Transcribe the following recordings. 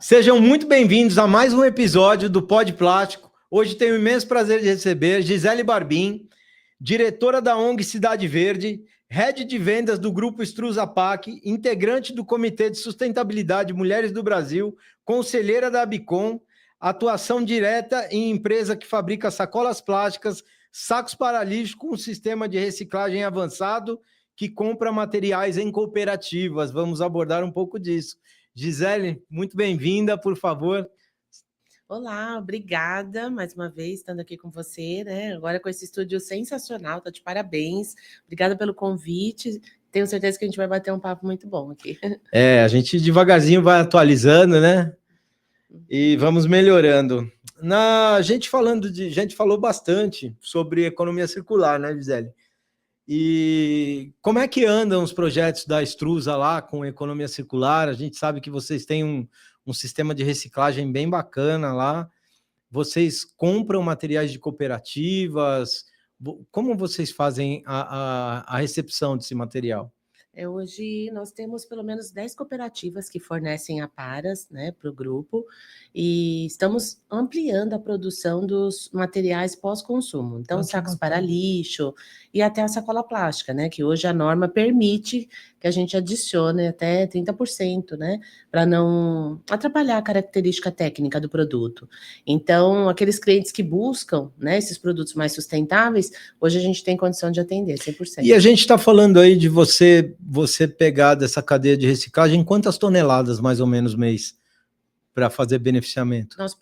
Sejam muito bem-vindos a mais um episódio do Pod Plástico. Hoje tenho o imenso prazer de receber Gisele Barbin, diretora da ONG Cidade Verde, head de vendas do Grupo Estrusa PAC, integrante do Comitê de Sustentabilidade Mulheres do Brasil, conselheira da Abicom, atuação direta em empresa que fabrica sacolas plásticas, sacos para lixo com um sistema de reciclagem avançado que compra materiais em cooperativas. Vamos abordar um pouco disso. Gisele, muito bem-vinda, por favor. Olá, obrigada mais uma vez estando aqui com você, né? Agora com esse estúdio sensacional, tá de parabéns. Obrigada pelo convite. Tenho certeza que a gente vai bater um papo muito bom aqui. A gente devagarzinho vai atualizando, né? E vamos melhorando. A gente falou bastante sobre economia circular, né, Gisele? E como é que andam os projetos da Estrusa lá com economia circular? A gente sabe que vocês têm um sistema de reciclagem bem bacana lá. Vocês compram materiais de cooperativas? Como vocês fazem a recepção desse material? Hoje nós temos pelo menos 10 cooperativas que fornecem aparas, né, para o grupo, e estamos ampliando a produção dos materiais pós-consumo. Então, sacos para lixo e até a sacola plástica, né, que hoje a norma permite que a gente adicione até 30%, né, para não atrapalhar a característica técnica do produto. Então, aqueles clientes que buscam, né, esses produtos mais sustentáveis, hoje a gente tem condição de atender 100%. E a gente está falando aí de você pegar dessa cadeia de reciclagem, quantas toneladas mais ou menos mês para fazer beneficiamento? Nós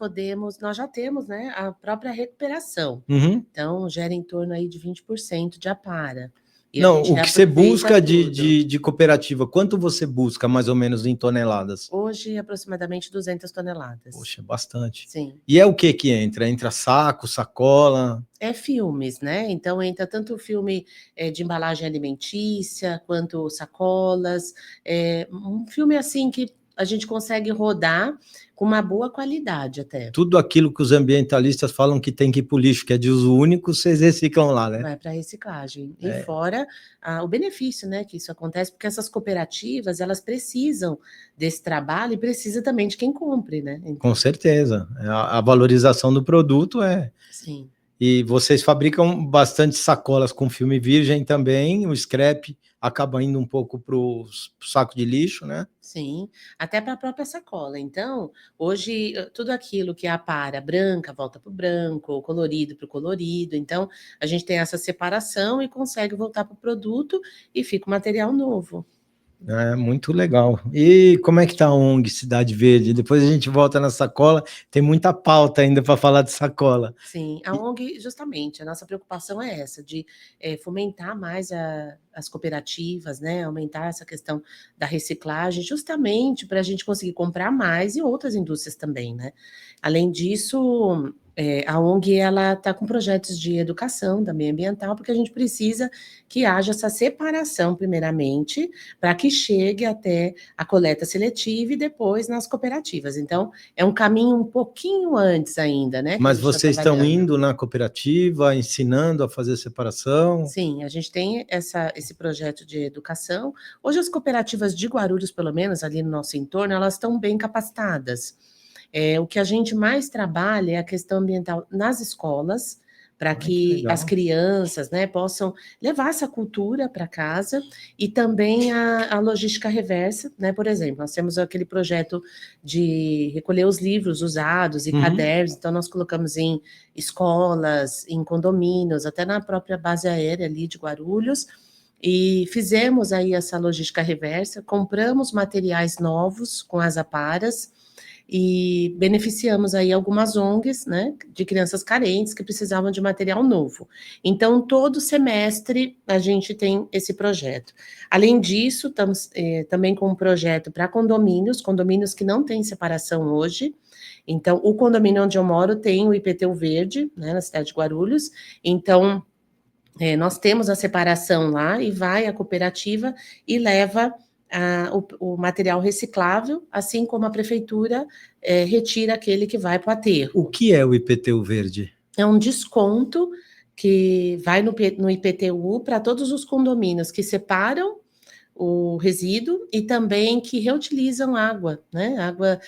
já temos, né, a própria recuperação. Uhum. Então, gera em torno aí de 20% de apara. Não, o que você busca de cooperativa, quanto você busca mais ou menos em toneladas? Hoje, aproximadamente 200 toneladas. Poxa, bastante. Sim. E é o que entra? Entra saco, sacola? É filmes, né? Então, entra tanto filme de embalagem alimentícia, quanto sacolas. Um filme assim que a gente consegue rodar com uma boa qualidade até. Tudo aquilo que os ambientalistas falam que tem que ir para o lixo, que é de uso único, vocês reciclam lá, né? Vai para reciclagem. E fora o benefício, né, que isso acontece, porque essas cooperativas, elas precisam desse trabalho e precisa também de quem compre, né? Então... Com certeza. A valorização do produto Sim. E vocês fabricam bastante sacolas com filme virgem também, o scrap acaba indo um pouco para o saco de lixo, né? Sim, até para a própria sacola. Então, hoje, tudo aquilo que é a para branca volta para o branco, o colorido para o colorido. Então, a gente tem essa separação e consegue voltar para o produto e fica o material novo. É muito legal. E como é que tá a ONG Cidade Verde? Depois a gente volta na sacola, tem muita pauta ainda para falar de sacola. Sim, a ONG, justamente, a nossa preocupação é essa, de fomentar mais as cooperativas, né? Aumentar essa questão da reciclagem, justamente para a gente conseguir comprar mais e outras indústrias também, né? Além disso, a ONG ela está com projetos de educação também ambiental, porque a gente precisa que haja essa separação, primeiramente, para que chegue até a coleta seletiva e depois nas cooperativas. Então, é um caminho um pouquinho antes ainda, né? Mas vocês estão indo na cooperativa, ensinando a fazer separação? Sim, a gente tem esse projeto de educação. Hoje as cooperativas de Guarulhos, pelo menos ali no nosso entorno, elas estão bem capacitadas. O que a gente mais trabalha é a questão ambiental nas escolas, para que as crianças, né, possam levar essa cultura para casa, e também a logística reversa, né? Por exemplo, nós temos aquele projeto de recolher os livros usados e cadernos, então nós colocamos em escolas, em condomínios, até na própria base aérea ali de Guarulhos, e fizemos aí essa logística reversa, compramos materiais novos com as aparas, e beneficiamos aí algumas ONGs, né, de crianças carentes que precisavam de material novo. Então, todo semestre a gente tem esse projeto. Além disso, estamos também com um projeto para condomínios que não têm separação hoje. Então, o condomínio onde eu moro tem o IPTU verde, né, na cidade de Guarulhos. Então, nós temos a separação lá, e vai a cooperativa e leva o material reciclável, assim como a prefeitura retira aquele que vai para o aterro. O que é o IPTU verde? É um desconto que vai no IPTU para todos os condomínios que separam o resíduo e também que reutilizam água, né? Água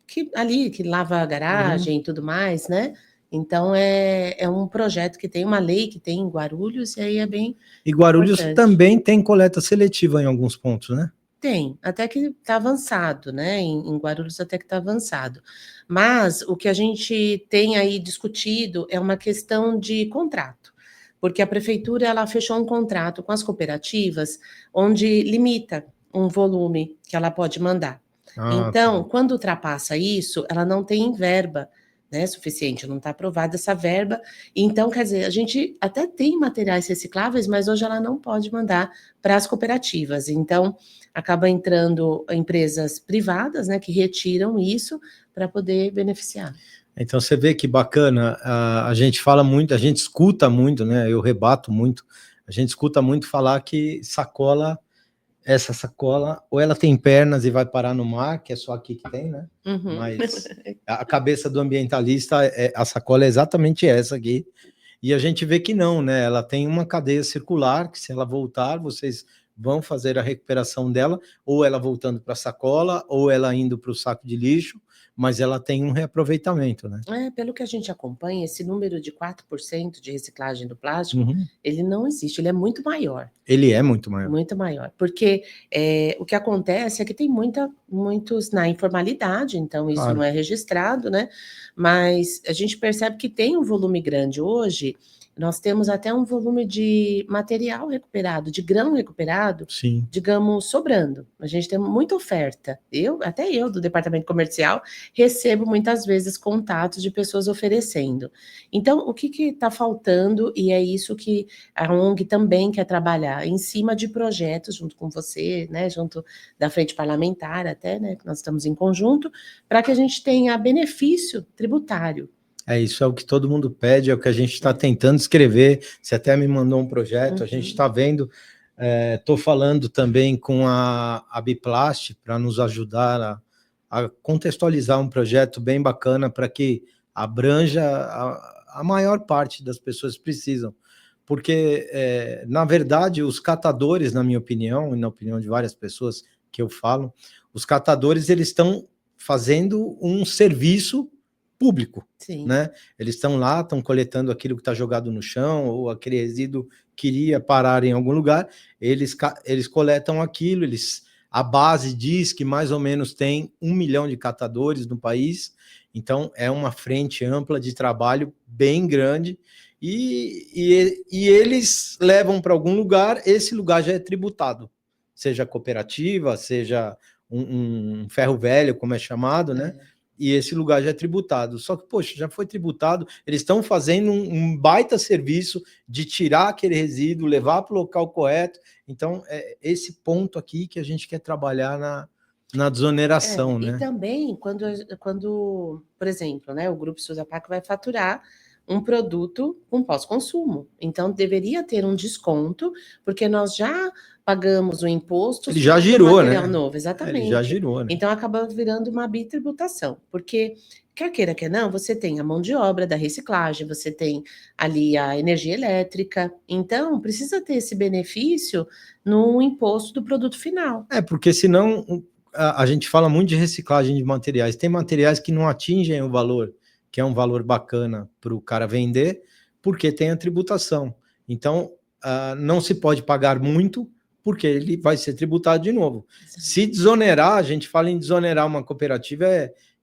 que lava a garagem e tudo mais, né? Então é um projeto que tem uma lei que tem em Guarulhos e aí é bem E Guarulhos importante. também tem coleta seletiva em alguns pontos, né? Tem, até que está avançado, né? Em Guarulhos até que está avançado. Mas o que a gente tem aí discutido é uma questão de contrato, porque a prefeitura ela fechou um contrato com as cooperativas onde limita um volume que ela pode mandar. Então, quando ultrapassa isso, ela não tem verba, né, suficiente, não está aprovada essa verba. Então, quer dizer, a gente até tem materiais recicláveis, mas hoje ela não pode mandar para as cooperativas. Então, acaba entrando empresas privadas, né, que retiram isso para poder beneficiar. Então você vê que bacana, a gente fala muito, a gente escuta muito, né? Eu rebato muito, a gente escuta muito falar que essa sacola, ou ela tem pernas e vai parar no mar, que é só aqui que tem, né? Uhum. Mas a cabeça do ambientalista, a sacola é exatamente essa aqui. E a gente vê que não, né? Ela tem uma cadeia circular, que se ela voltar, vocês vão fazer a recuperação dela, ou ela voltando para a sacola, ou ela indo para o saco de lixo, mas ela tem um reaproveitamento, né? Pelo que a gente acompanha, esse número de 4% de reciclagem do plástico, ele não existe, ele é muito maior. Ele é muito maior. Muito maior, porque o que acontece é que tem muitos na informalidade, então isso não é registrado, né? Mas a gente percebe que tem um volume grande hoje. Nós temos até um volume de material recuperado, de grão recuperado, Sim. digamos, sobrando. A gente tem muita oferta. Até eu, do departamento comercial, recebo muitas vezes contatos de pessoas oferecendo. Então, o que está faltando, e é isso que a ONG também quer trabalhar, em cima de projetos, junto com você, né, junto da frente parlamentar até, né, que nós estamos em conjunto, para que a gente tenha benefício tributário. Isso é o que todo mundo pede, é o que a gente está tentando escrever. Você até me mandou um projeto, a gente está vendo, estou falando também com a Biplast para nos ajudar a contextualizar um projeto bem bacana para que abranja a maior parte das pessoas que precisam. Porque, na verdade, os catadores, na minha opinião, e na opinião de várias pessoas que eu falo, os catadores eles estão fazendo um serviço público. Sim. Né? Eles estão lá, estão coletando aquilo que está jogado no chão, ou aquele resíduo que iria parar em algum lugar, eles coletam aquilo, a base diz que mais ou menos tem 1 milhão de catadores no país, então é uma frente ampla de trabalho bem grande, e eles levam para algum lugar, esse lugar já é tributado, seja cooperativa, seja um ferro velho, como é chamado, né? E esse lugar já é tributado. Só que, poxa, já foi tributado, eles estão fazendo um baita serviço de tirar aquele resíduo, levar para o local correto. Então, é esse ponto aqui que a gente quer trabalhar na desoneração, né? E também, quando, por exemplo, né, o Grupo Suzapac vai faturar um produto com pós-consumo. Então, deveria ter um desconto, porque nós já pagamos o imposto Ele já sobre o girou, material né? novo. Exatamente. Ele já girou, né? Então, acaba virando uma bitributação, porque, quer queira, quer não, você tem a mão de obra da reciclagem, você tem ali a energia elétrica, então precisa ter esse benefício no imposto do produto final. Porque senão a gente fala muito de reciclagem de materiais, tem materiais que não atingem o valor, que é um valor bacana para o cara vender, porque tem a tributação. Então, não se pode pagar muito, porque ele vai ser tributado de novo. Exato. Se desonerar, a gente fala em desonerar uma cooperativa,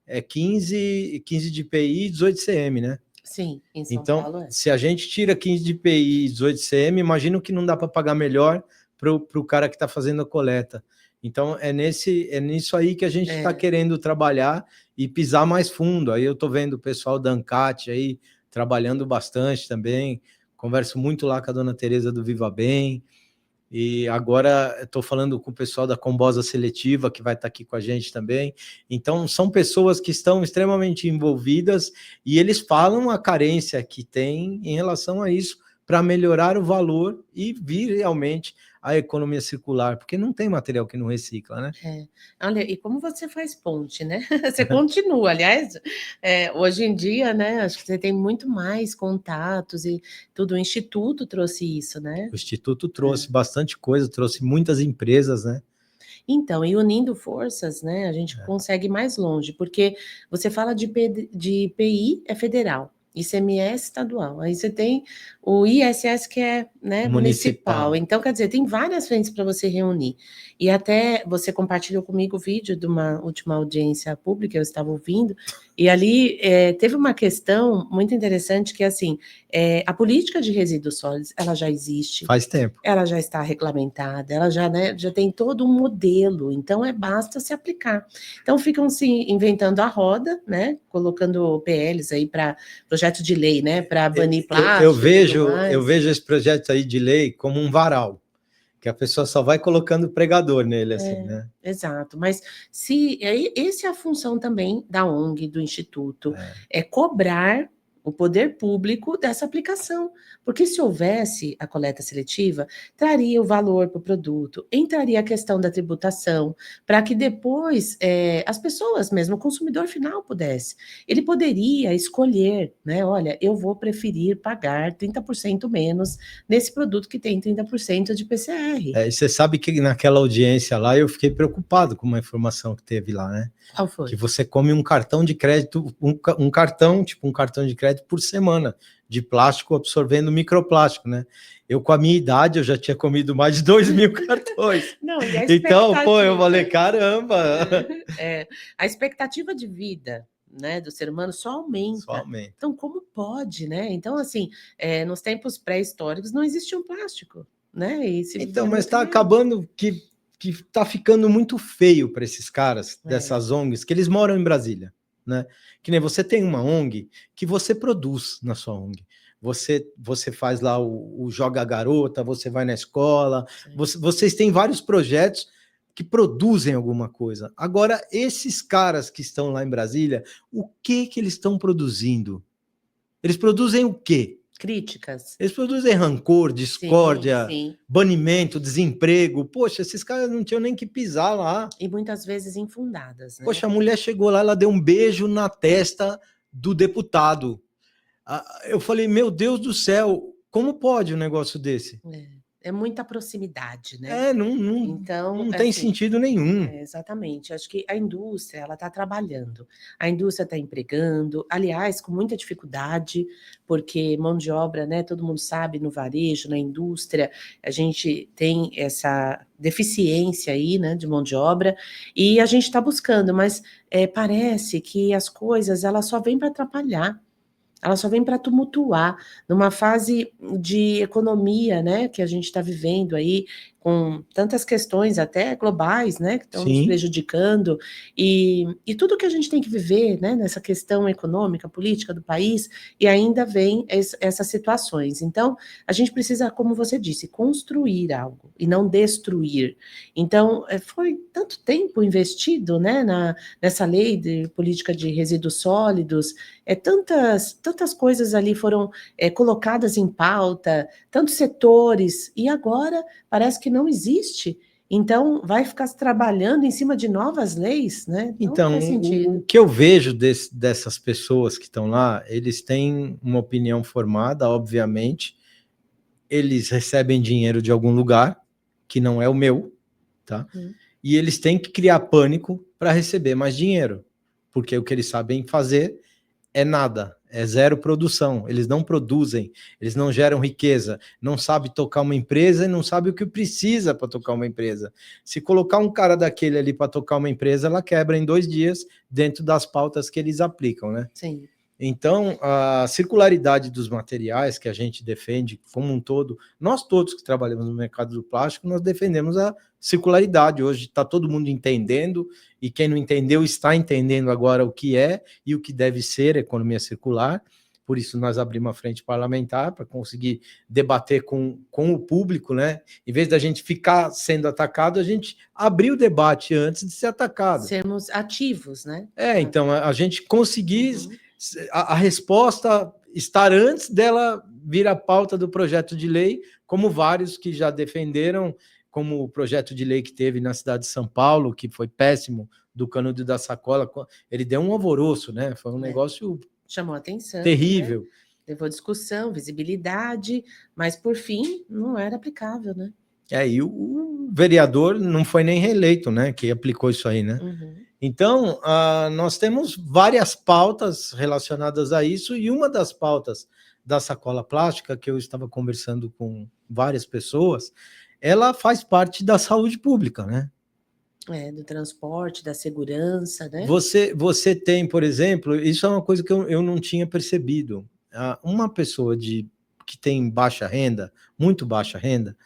é 15 de IPI e 18 de CM, né? Sim, em São Paulo é. Se a gente tira 15 de IPI e 18 de CM, imagino que não dá para pagar melhor para o cara que está fazendo a coleta. Então, é nisso aí que a gente está querendo trabalhar e pisar mais fundo. Aí eu estou vendo o pessoal da ANCAT aí trabalhando bastante também. Converso muito lá com a dona Tereza do Viva Bem. E agora estou falando com o pessoal da Combosa Seletiva, que vai estar aqui com a gente também. Então, são pessoas que estão extremamente envolvidas e eles falam a carência que tem em relação a isso, para melhorar o valor e vir realmente a economia circular, porque não tem material que não recicla, né? Olha, e como você faz ponte, né? Você continua, aliás, hoje em dia, né? Acho que você tem muito mais contatos e tudo. O Instituto trouxe isso, né? O Instituto trouxe bastante coisa, trouxe muitas empresas, né? Então, e unindo forças, né? A gente consegue ir mais longe, porque você fala de PI é federal. ICMS estadual, aí você tem o ISS que é, né, municipal. Então, quer dizer, tem várias frentes para você reunir. E até você compartilhou comigo o vídeo de uma última audiência pública, eu estava ouvindo, e ali teve uma questão muito interessante que, assim, a política de resíduos sólidos, ela já existe. Faz tempo. Ela já está regulamentada, ela já, né, já tem todo um modelo, então basta se aplicar. Então ficam se inventando a roda, né, colocando PLs aí para projeto de lei, né, para banir plástico. Eu vejo esse projeto aí de lei como um varal, que a pessoa só vai colocando pregador nele, assim, né? Exato, mas essa é a função também da ONG, do Instituto, é cobrar o poder público dessa aplicação, porque se houvesse a coleta seletiva, traria o valor para o produto, entraria a questão da tributação, para que depois as pessoas mesmo, o consumidor final pudesse. Ele poderia escolher, né? Olha, eu vou preferir pagar 30% menos nesse produto que tem 30% de PCR. E você sabe que naquela audiência lá eu fiquei preocupado com uma informação que teve lá, né? Qual foi? Que você come um cartão de crédito, um cartão de crédito por semana de plástico absorvendo microplástico, né? Eu, com a minha idade, eu já tinha comido mais de 2.000 cartões. Não, e a então, pô, eu falei, caramba! A expectativa de vida, né, do ser humano só aumenta. Então, como pode, né? Então, assim, nos tempos pré-históricos não existia um plástico, né? Então, mas está acabando que está ficando muito feio para esses caras dessas ONGs, que eles moram em Brasília, né? Que nem você tem uma ONG que você produz na sua ONG. Você faz lá o Joga Garota, você vai na escola, vocês têm vários projetos que produzem alguma coisa. Agora, esses caras que estão lá em Brasília, o que eles estão produzindo? Eles produzem o quê? Críticas. Eles produzem rancor, discórdia, banimento, desemprego. Poxa, esses caras não tinham nem que pisar lá. E muitas vezes infundadas, né? Poxa, a mulher chegou lá, ela deu um beijo na testa do deputado. Eu falei, meu Deus do céu, como pode um negócio desse? É muita proximidade, né? Então, não tem sentido nenhum. Exatamente. Acho que a indústria, ela está trabalhando. A indústria está empregando, aliás, com muita dificuldade, porque mão de obra, né? Todo mundo sabe, no varejo, na indústria, a gente tem essa deficiência aí, né? De mão de obra, e a gente está buscando, mas parece que as coisas, elas só vêm para atrapalhar. Ela só vem para tumultuar numa fase de economia, né, que a gente está vivendo aí, com tantas questões até globais, né, que estão nos prejudicando, e tudo que a gente tem que viver, né, nessa questão econômica, política do país, e ainda vem essas situações. Então, a gente precisa, como você disse, construir algo e não destruir. Então, foi tanto tempo investido, né, nessa lei de política de resíduos sólidos, tantas coisas ali foram colocadas em pauta, tantos setores, e agora parece que não existe. Então, vai ficar trabalhando em cima de novas leis, né? Então, faz sentido. O que eu vejo dessas pessoas que estão lá, eles têm uma opinião formada, obviamente, eles recebem dinheiro de algum lugar, que não é o meu, tá? E eles têm que criar pânico para receber mais dinheiro, porque o que eles sabem fazer é nada, é zero produção, eles não produzem, eles não geram riqueza, não sabe tocar uma empresa e não sabe o que precisa para tocar uma empresa. Se colocar um cara daquele ali para tocar uma empresa, ela quebra em 2 dias dentro das pautas que eles aplicam, né? Sim. Então, a circularidade dos materiais que a gente defende como um todo, nós todos que trabalhamos no mercado do plástico, nós defendemos a circularidade. Hoje está todo mundo entendendo, e quem não entendeu está entendendo agora o que é e o que deve ser economia circular. Por isso nós abrimos a frente parlamentar para conseguir debater com o público, né? Em vez da gente ficar sendo atacado, a gente abrir o debate antes de ser atacado. Sermos ativos, né? Então, a gente conseguir... A resposta estar antes dela vir a pauta do projeto de lei, como vários que já defenderam, como o projeto de lei que teve na cidade de São Paulo, que foi péssimo, do canudo da sacola, ele deu um alvoroço, né? Foi um negócio chamou atenção, terrível. Né? Levou discussão, visibilidade, mas por fim não era aplicável, né? E o vereador não foi nem reeleito, né? Que aplicou isso aí, né? Uhum. Então, nós temos várias pautas relacionadas a isso, e uma das pautas da sacola plástica, que eu estava conversando com várias pessoas, ela faz parte da saúde pública, né? Do transporte, da segurança, né? Você tem, por exemplo, isso é uma coisa que eu não tinha percebido. Uma pessoa que tem baixa renda, muito baixa renda,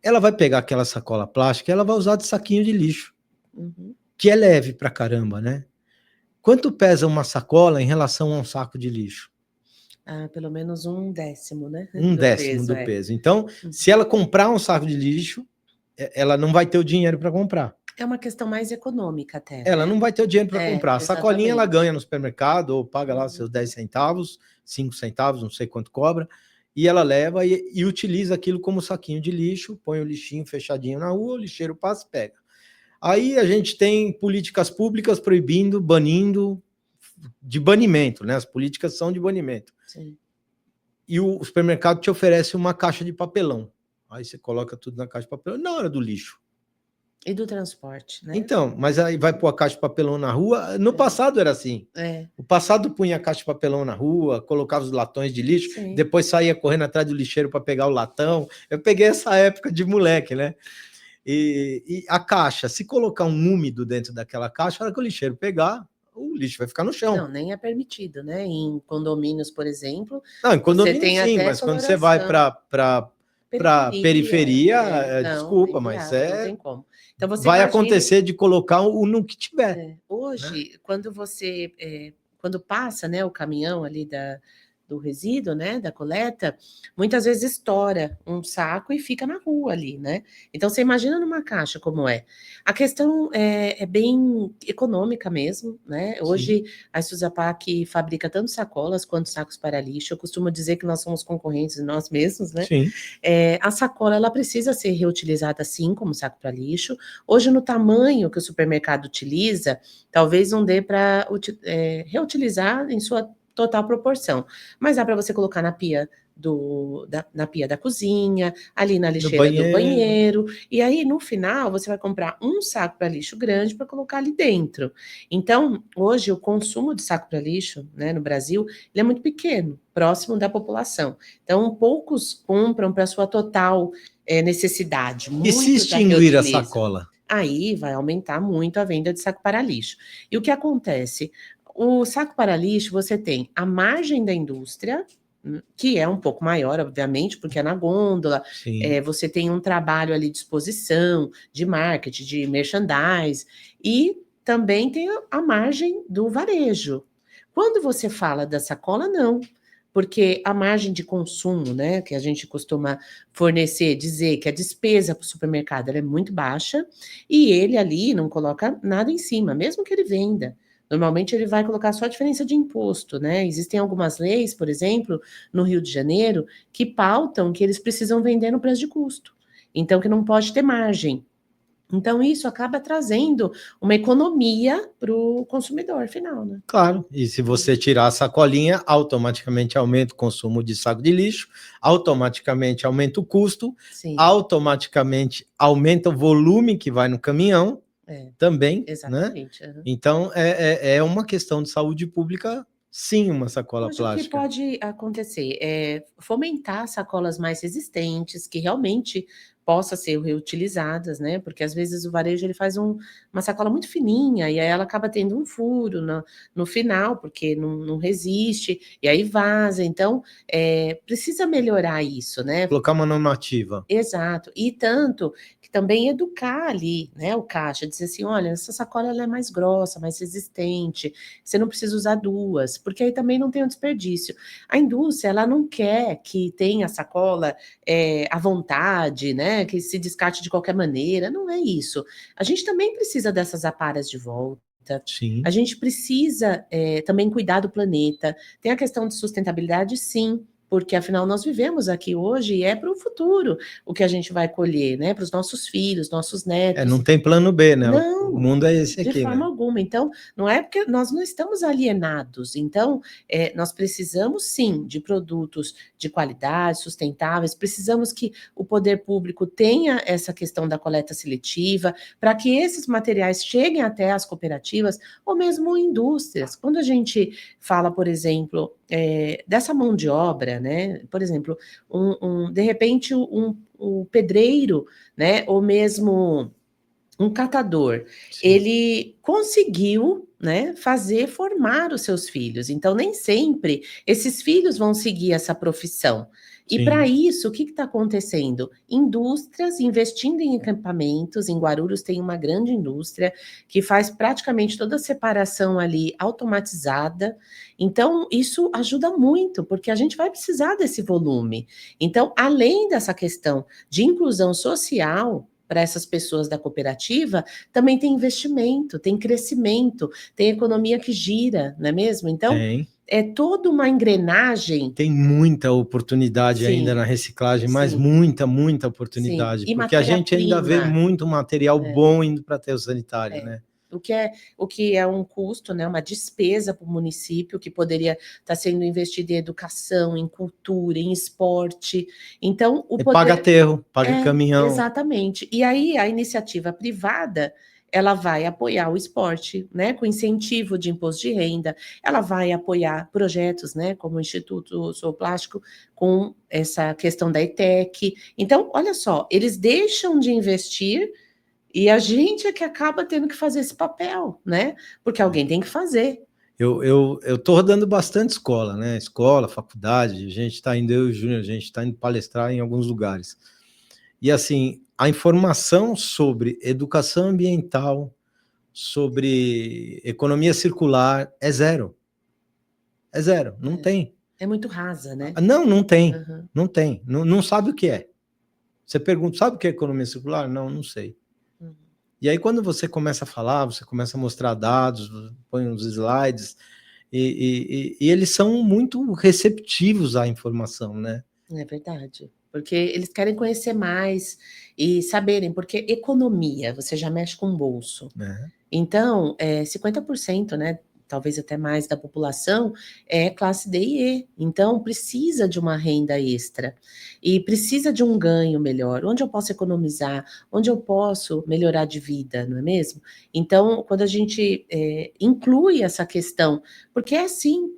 ela vai pegar aquela sacola plástica e ela vai usar de saquinho de lixo, que é leve pra caramba, né? Quanto pesa uma sacola em relação a um saco de lixo? Pelo menos 1/10, né? Um décimo do peso. Então, se ela comprar um saco de lixo, ela não vai ter o dinheiro para comprar. É uma questão mais econômica até. Ela não vai ter o dinheiro para comprar. A sacolinha ela ganha no supermercado, ou paga lá seus 10 centavos, 5 centavos, não sei quanto cobra, e ela leva e utiliza aquilo como saquinho de lixo, põe o lixinho fechadinho na rua, o lixeiro passa e pega. Aí a gente tem políticas públicas proibindo, banindo, de banimento, né? As políticas são de banimento. Sim. E o supermercado te oferece uma caixa de papelão. Aí você coloca tudo na caixa de papelão na hora do lixo. E do transporte, né? Então, mas aí vai pôr a caixa de papelão na rua. No passado era assim. O passado punha a caixa de papelão na rua, colocava os latões de lixo, depois saía correndo atrás do lixeiro para pegar o latão. Eu peguei essa época de moleque, né? E a caixa, se colocar um úmido dentro daquela caixa, na hora que o lixeiro pegar, o lixo vai ficar no chão. Não, nem é permitido, né? Em condomínios, por exemplo. Não, em condomínio sim, mas quando você vai para periferia, desculpa, mas não tem como. Então, você vai acontecer de colocar no que tiver. Hoje, né? Quando você quando passa, né, o caminhão ali do resíduo, né, da coleta, muitas vezes estoura um saco e fica na rua ali, né? Então você imagina numa caixa como é. A questão é bem econômica mesmo, né? Hoje a Estusapac fabrica tanto sacolas quanto sacos para lixo. Eu costumo dizer que nós somos concorrentes de nós mesmos, né? Sim. A sacola ela precisa ser reutilizada assim como saco para lixo. Hoje, no tamanho que o supermercado utiliza, talvez não dê para reutilizar em sua total proporção, mas dá para você colocar na pia na pia da cozinha, ali na lixeira do banheiro, e aí no final você vai comprar um saco para lixo grande para colocar ali dentro. Então, hoje o consumo de saco para lixo, né, no Brasil, ele é muito pequeno, próximo da população. Então, poucos compram para sua total necessidade. E se extinguir a sacola? Aí vai aumentar muito a venda de saco para lixo. E o que acontece? O saco para lixo, você tem a margem da indústria, que é um pouco maior, obviamente, porque é na gôndola, você tem um trabalho ali de exposição, de marketing, de merchandise, e também tem a margem do varejo. Quando você fala da sacola, não, porque a margem de consumo, né, que a gente costuma fornecer, dizer que a despesa para o supermercado ela é muito baixa, e ele ali não coloca nada em cima, mesmo que ele venda. Normalmente ele vai colocar só a diferença de imposto, né? Existem algumas leis, por exemplo, no Rio de Janeiro, que pautam que eles precisam vender no preço de custo. Então, que não pode ter margem. Então, isso acaba trazendo uma economia para o consumidor final, né? Claro, e se você tirar a sacolinha, automaticamente aumenta o consumo de saco de lixo, automaticamente aumenta o custo, automaticamente aumenta o volume que vai no caminhão, também, exatamente, né? Então, é uma questão de saúde pública, sim, uma sacola plástica. O que pode acontecer é fomentar sacolas mais resistentes, que realmente possa ser reutilizadas, né? Porque às vezes o varejo ele faz uma sacola muito fininha e aí ela acaba tendo um furo no final, porque não resiste, e aí vaza. Então, precisa melhorar isso, né? Colocar uma normativa. Exato. E tanto que também educar ali, né, o caixa, dizer assim, olha, essa sacola ela é mais grossa, mais resistente, você não precisa usar duas, porque aí também não tem o desperdício. A indústria, ela não quer que tenha sacola à vontade, né, que se descarte de qualquer maneira, não é isso. A gente também precisa dessas aparas de volta, importa. Sim. A gente precisa também cuidar do planeta. Tem a questão de sustentabilidade, sim, porque afinal nós vivemos aqui hoje e é para o futuro o que a gente vai colher, né? Para os nossos filhos, nossos netos. Não tem plano B, né? Não, O mundo é esse de aqui, forma né? alguma. Então, não é porque nós não estamos alienados. Então, nós precisamos sim de produtos de qualidade, sustentáveis, precisamos que o poder público tenha essa questão da coleta seletiva, para que esses materiais cheguem até as cooperativas ou mesmo indústrias. Quando a gente fala, por exemplo, dessa mão de obra, né? Por exemplo, de repente, um pedreiro, né? Ou mesmo um catador, Sim. ele conseguiu, né, formar os seus filhos. Então, nem sempre esses filhos vão seguir essa profissão. E para isso, o que está acontecendo? Indústrias investindo em equipamentos. Em Guarulhos tem uma grande indústria que faz praticamente toda a separação ali automatizada. Então, isso ajuda muito, porque a gente vai precisar desse volume. Então, além dessa questão de inclusão social, para essas pessoas da cooperativa, também tem investimento, tem crescimento, tem economia que gira, não é mesmo? Então, é toda uma engrenagem. Tem muita oportunidade ainda na reciclagem, mas muita oportunidade, E porque a gente ainda vê muito material bom indo para aterro sanitário, né? O que é um custo, né, uma despesa para o município, que poderia estar sendo investido em educação, em cultura, em esporte. Então, paga aterro, paga caminhão. Exatamente. E aí, a iniciativa privada, ela vai apoiar o esporte, né, com incentivo de imposto de renda, ela vai apoiar projetos, né, como o Instituto Sou Plástico, com essa questão da ETEC. Então, olha só, eles deixam de investir e a gente é que acaba tendo que fazer esse papel, né? Porque alguém tem que fazer. Eu tô rodando bastante escola, né? Escola, faculdade, a gente está indo, eu e o Júnior, a gente está indo palestrar em alguns lugares. E assim, a informação sobre educação ambiental, sobre economia circular é zero. É zero, não tem. É muito rasa, né? Não tem, não tem. Não sabe o que é. Você pergunta, sabe o que é economia circular? Não sei. E aí, quando você começa a falar, você começa a mostrar dados, põe uns slides, e eles são muito receptivos à informação, né? É verdade. Porque eles querem conhecer mais e saberem, porque economia, você já mexe com o bolso. Então, 50%, né? Talvez até mais da população, é classe D e E. Então, precisa de uma renda extra. E precisa de um ganho melhor. Onde eu posso economizar? Onde eu posso melhorar de vida, não é mesmo? Então, quando a gente inclui essa questão, porque é sim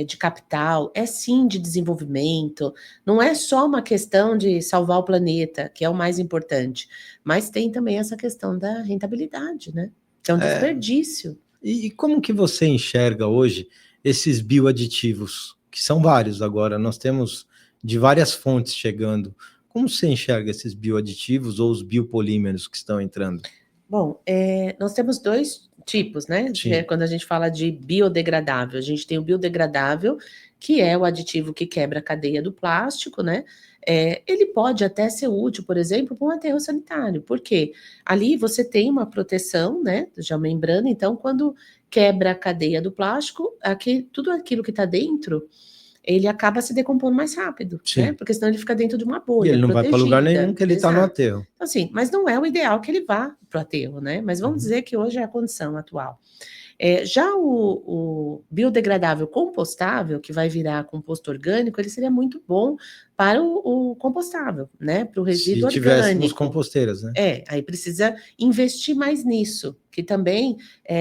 de capital, é sim de desenvolvimento, não é só uma questão de salvar o planeta, que é o mais importante, mas tem também essa questão da rentabilidade, né? Que é um desperdício. E como que você enxerga hoje esses bioaditivos, que são vários agora, nós temos de várias fontes chegando. Como você enxerga esses bioaditivos ou os biopolímeros que estão entrando? Bom, nós temos dois tipos, né? Quando a gente fala de biodegradável, a gente tem o biodegradável, que é o aditivo que quebra a cadeia do plástico, né? Ele pode até ser útil, por exemplo, para um aterro sanitário, porque ali você tem uma proteção, né, de uma membrana, então quando quebra a cadeia do plástico, tudo aquilo que está dentro, ele acaba se decompondo mais rápido, né? Porque senão ele fica dentro de uma bolha. E ele não vai para lugar nenhum que ele está no aterro. Assim, mas não é o ideal que ele vá para o aterro, né? Mas vamos dizer que hoje é a condição atual. Já o biodegradável compostável, que vai virar composto orgânico, ele seria muito bom para o compostável, né? Para o resíduo orgânico. Se tivéssemos composteiras, né? Aí precisa investir mais nisso, que também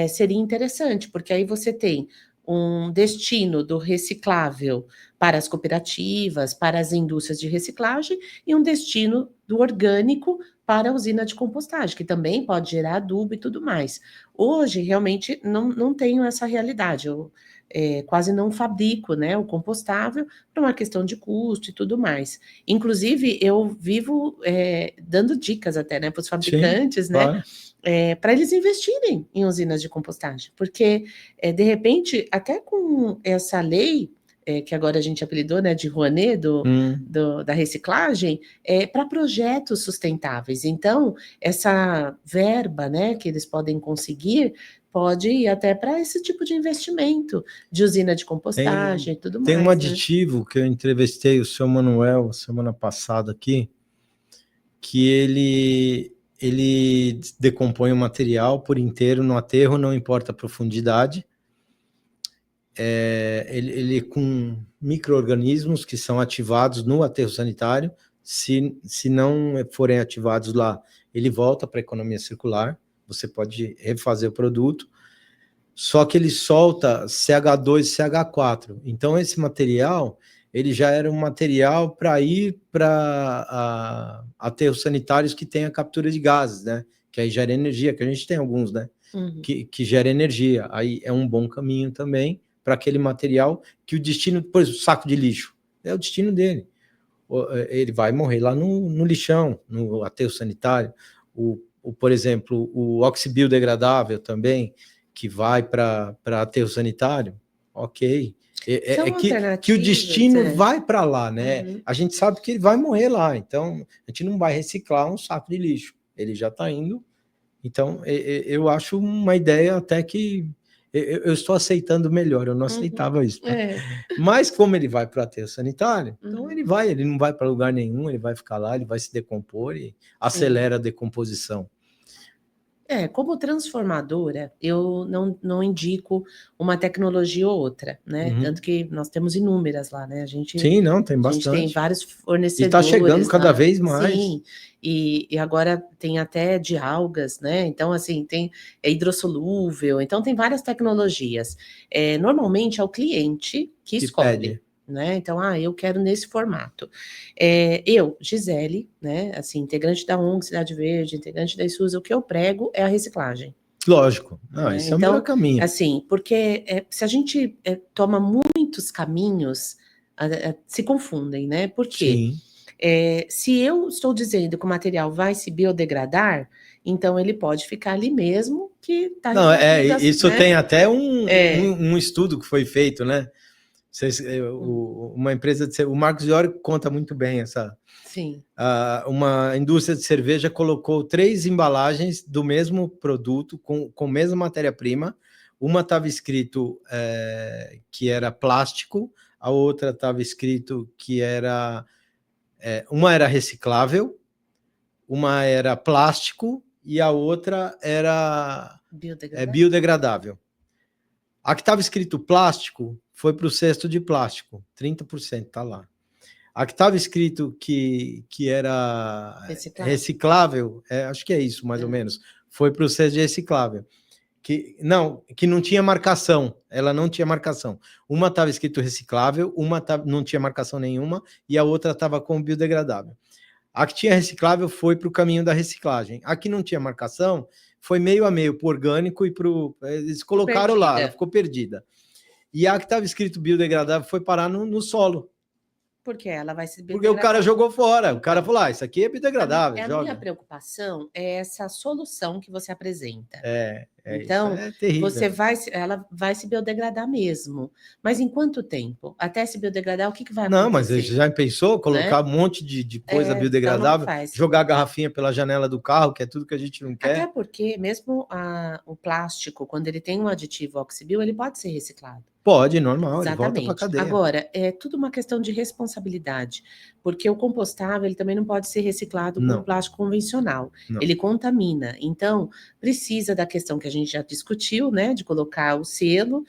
seria interessante, porque aí você tem um destino do reciclável para as cooperativas, para as indústrias de reciclagem, e um destino do orgânico para a usina de compostagem, que também pode gerar adubo e tudo mais. Hoje, realmente, não tenho essa realidade. Eu quase não fabrico, né, o compostável por uma questão de custo e tudo mais. Inclusive, eu vivo dando dicas até, né, para os fabricantes, sim, né, claro, para eles investirem em usinas de compostagem, porque, de repente, até com essa lei, que agora a gente apelidou, né, de Rouanet, da reciclagem, para projetos sustentáveis. Então, essa verba, né, que eles podem conseguir, pode ir até para esse tipo de investimento, de usina de compostagem e tudo mais. Tem um aditivo, né, que eu entrevistei o seu Manuel semana passada aqui, que ele decompõe o material por inteiro no aterro, não importa a profundidade. Ele com micro-organismos que são ativados no aterro sanitário. Se não forem ativados lá, ele volta para a economia circular. Você pode refazer o produto. Só que ele solta CH2 e CH4. Então, esse material, ele já era um material para ir para aterros sanitários que tem a captura de gases, né? Que aí gera energia, que a gente tem alguns, né? Uhum. Que gera energia. Aí é um bom caminho também para aquele material que o destino, por exemplo, saco de lixo, é o destino dele. Ele vai morrer lá no lixão, no aterro sanitário. Por exemplo, o oxibiodegradável também, que vai para aterro sanitário, ok. Que o destino vai para lá, né? Uhum. A gente sabe que ele vai morrer lá, então a gente não vai reciclar um saco de lixo, ele já está indo. Então, eu acho uma ideia até que eu estou aceitando melhor, eu não aceitava isso. Tá? Mas como ele vai para o aterro sanitário, então ele não vai para lugar nenhum, ele vai ficar lá, ele vai se decompor e acelera a decomposição. Como transformadora, eu não indico uma tecnologia ou outra, né? Uhum. Tanto que nós temos inúmeras lá, né? Sim, não, tem bastante. A gente tem vários fornecedores. E está chegando cada vez mais. Sim, e agora tem até de algas, né? Então, assim, tem hidrossolúvel, então tem várias tecnologias. Normalmente é o cliente que escolhe. Pede. Né? Então, eu quero nesse formato. Eu, Gisele, né, assim, integrante da ONG Cidade Verde, integrante da ISUSA, o que eu prego é a reciclagem. Lógico, isso é o melhor caminho. Assim, porque se a gente toma muitos caminhos, se confundem, né? Por quê? Se eu estou dizendo que o material vai se biodegradar, então ele pode ficar ali mesmo que está... Não, isso, né? Tem até um estudo que foi feito, né? Uma empresa o Marcos Iori conta muito bem essa. Sim. Uma indústria de cerveja colocou 3 embalagens do mesmo produto com a mesma matéria-prima. Uma estava escrito que era plástico, a outra estava escrito que era uma era reciclável, uma era plástico e a outra era biodegradável. A que estava escrito plástico foi para o cesto de plástico, 30% está lá. A que estava escrito que era reciclável, acho que é isso, mais ou menos, foi para o cesto de reciclável. Que não tinha marcação, ela não tinha marcação. Uma estava escrito reciclável, uma não tinha marcação nenhuma, e a outra estava com biodegradável. A que tinha reciclável foi para o caminho da reciclagem. A que não tinha marcação foi meio a meio, para o orgânico e para o... Eles colocaram lá, ela ficou perdida. E a que estava escrito biodegradável foi parar no solo. Porque ela vai se biodegradar. Porque o cara jogou fora. O cara falou, isso aqui é biodegradável. A minha preocupação é essa solução que você apresenta. Então, isso é terrível. Ela vai se biodegradar mesmo. Mas em quanto tempo? Até se biodegradar, o que vai acontecer? Não, mas você já pensou colocar um monte de coisa biodegradável, jogar a garrafinha pela janela do carro, que é tudo que a gente não quer? Até porque mesmo o plástico, quando ele tem um aditivo oxibio, ele pode ser reciclado. Pode, normal, Exatamente. Ele volta para a cadeia. Agora, é tudo uma questão de responsabilidade, porque o compostável ele também não pode ser reciclado com plástico convencional. Não. Ele contamina. Então, precisa da questão que a gente já discutiu, né, de colocar o selo,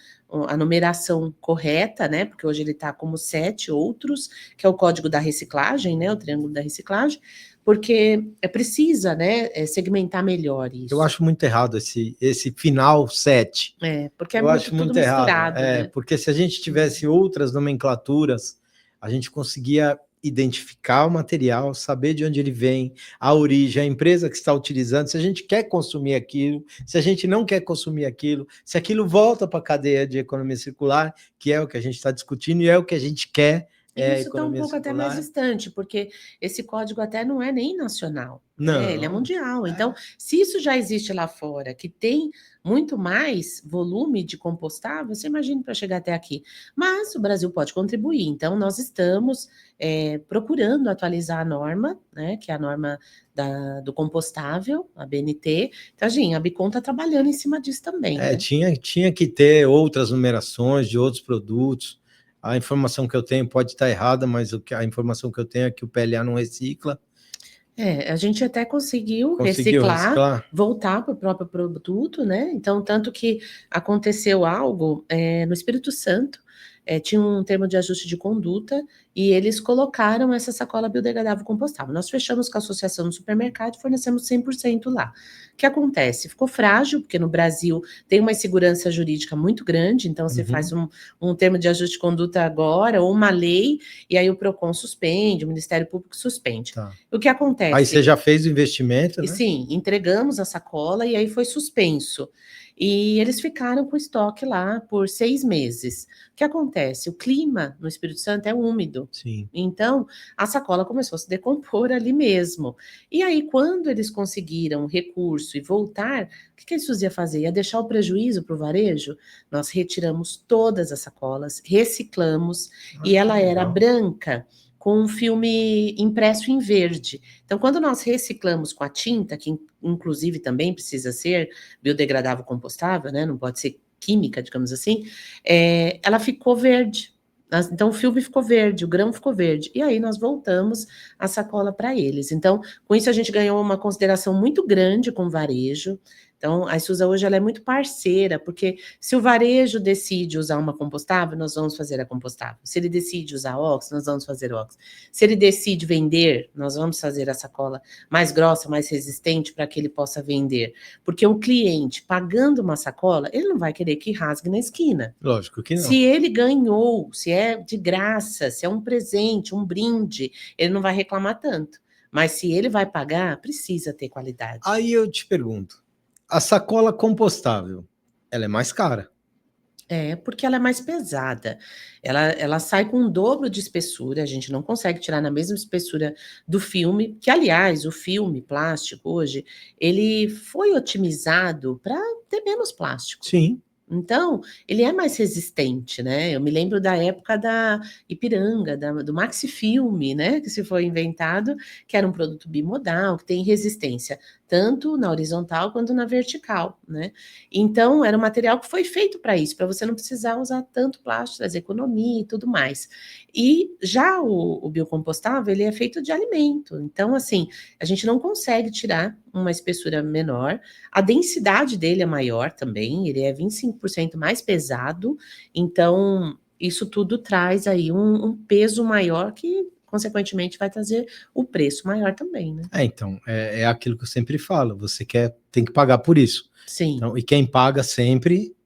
a numeração correta, né, porque hoje ele está como 7 outros, que é o código da reciclagem, né, o triângulo da reciclagem, porque precisa, né, segmentar melhor isso. Eu acho muito errado esse final 7. Porque é muito misturado, né? Porque se a gente tivesse outras nomenclaturas, a gente conseguia identificar o material, saber de onde ele vem, a origem, a empresa que está utilizando, se a gente quer consumir aquilo, se a gente não quer consumir aquilo, se aquilo volta para a cadeia de economia circular, que é o que a gente está discutindo e é o que a gente quer E isso está um economia pouco até mais circular. distante, porque esse código até não é nem nacional, né? Ele é Não. mundial. Então, se isso já existe lá fora, que tem muito mais volume de compostável, você imagina para chegar até aqui. Mas o Brasil pode contribuir. Então, nós estamos procurando atualizar a norma, né? Que é a norma do compostável, a BNT. Então, a Bicom está trabalhando em cima disso também, né? Tinha que ter outras numerações de outros produtos. A informação que eu tenho pode estar errada, mas a informação que eu tenho é que o PLA não recicla. A gente até conseguiu Conseguiu reciclar, reciclar? voltar para o próprio produto, né? Então, tanto que aconteceu algo no Espírito Santo, tinha um termo de ajuste de conduta e eles colocaram essa sacola biodegradável compostável. Nós fechamos com a associação do supermercado e fornecemos 100% lá. O que acontece? Ficou frágil, porque no Brasil tem uma insegurança jurídica muito grande, então você faz um termo de ajuste de conduta agora, ou uma lei, e aí o PROCON suspende, o Ministério Público suspende. Tá. O que acontece? Aí você já fez o investimento, né? Sim, entregamos a sacola e aí foi suspenso. E eles ficaram com o estoque lá por 6 meses. O que acontece? O clima no Espírito Santo é úmido. Sim. Então, a sacola começou a se decompor ali mesmo. E aí, quando eles conseguiram recurso e voltar, o que a SUS ia fazer? Ia deixar o prejuízo para o varejo? Nós retiramos todas as sacolas, reciclamos, e ela era branca, com um filme impresso em verde. Então, quando nós reciclamos com a tinta, que inclusive também precisa ser biodegradável compostável, né? Não pode ser química, digamos assim, ela ficou verde. Então, o filme ficou verde, o grão ficou verde. E aí nós voltamos a sacola para eles. Então, com isso a gente ganhou uma consideração muito grande com o varejo. Então, a Isusa hoje ela é muito parceira, porque se o varejo decide usar uma compostável, nós vamos fazer a compostável. Se ele decide usar óxido, nós vamos fazer óxido. Se ele decide vender, nós vamos fazer a sacola mais grossa, mais resistente, para que ele possa vender. Porque o cliente, pagando uma sacola, ele não vai querer que rasgue na esquina. Lógico que não. Se ele ganhou, se é de graça, se é um presente, um brinde, ele não vai reclamar tanto. Mas se ele vai pagar, precisa ter qualidade. Aí eu te pergunto, a sacola compostável, ela é mais cara? Porque ela é mais pesada. Ela sai com o dobro de espessura, a gente não consegue tirar na mesma espessura do filme, que, aliás, o filme plástico hoje, ele foi otimizado para ter menos plástico. Sim. Então, ele é mais resistente, né? Eu me lembro da época da Ipiranga, do Maxi Filme, né? Que se foi inventado, que era um produto bimodal, que tem resistência tanto na horizontal quanto na vertical, né? Então, era um material que foi feito para isso, para você não precisar usar tanto plástico, trazer economia e tudo mais. E já o biocompostável, ele é feito de alimento. Então, assim, a gente não consegue tirar uma espessura menor, a densidade dele é maior também, ele é 25% mais pesado, então isso tudo traz aí um peso maior que, consequentemente, vai trazer o preço maior também, né? Então, é aquilo que eu sempre falo, tem que pagar por isso. Sim. Então, e quem paga sempre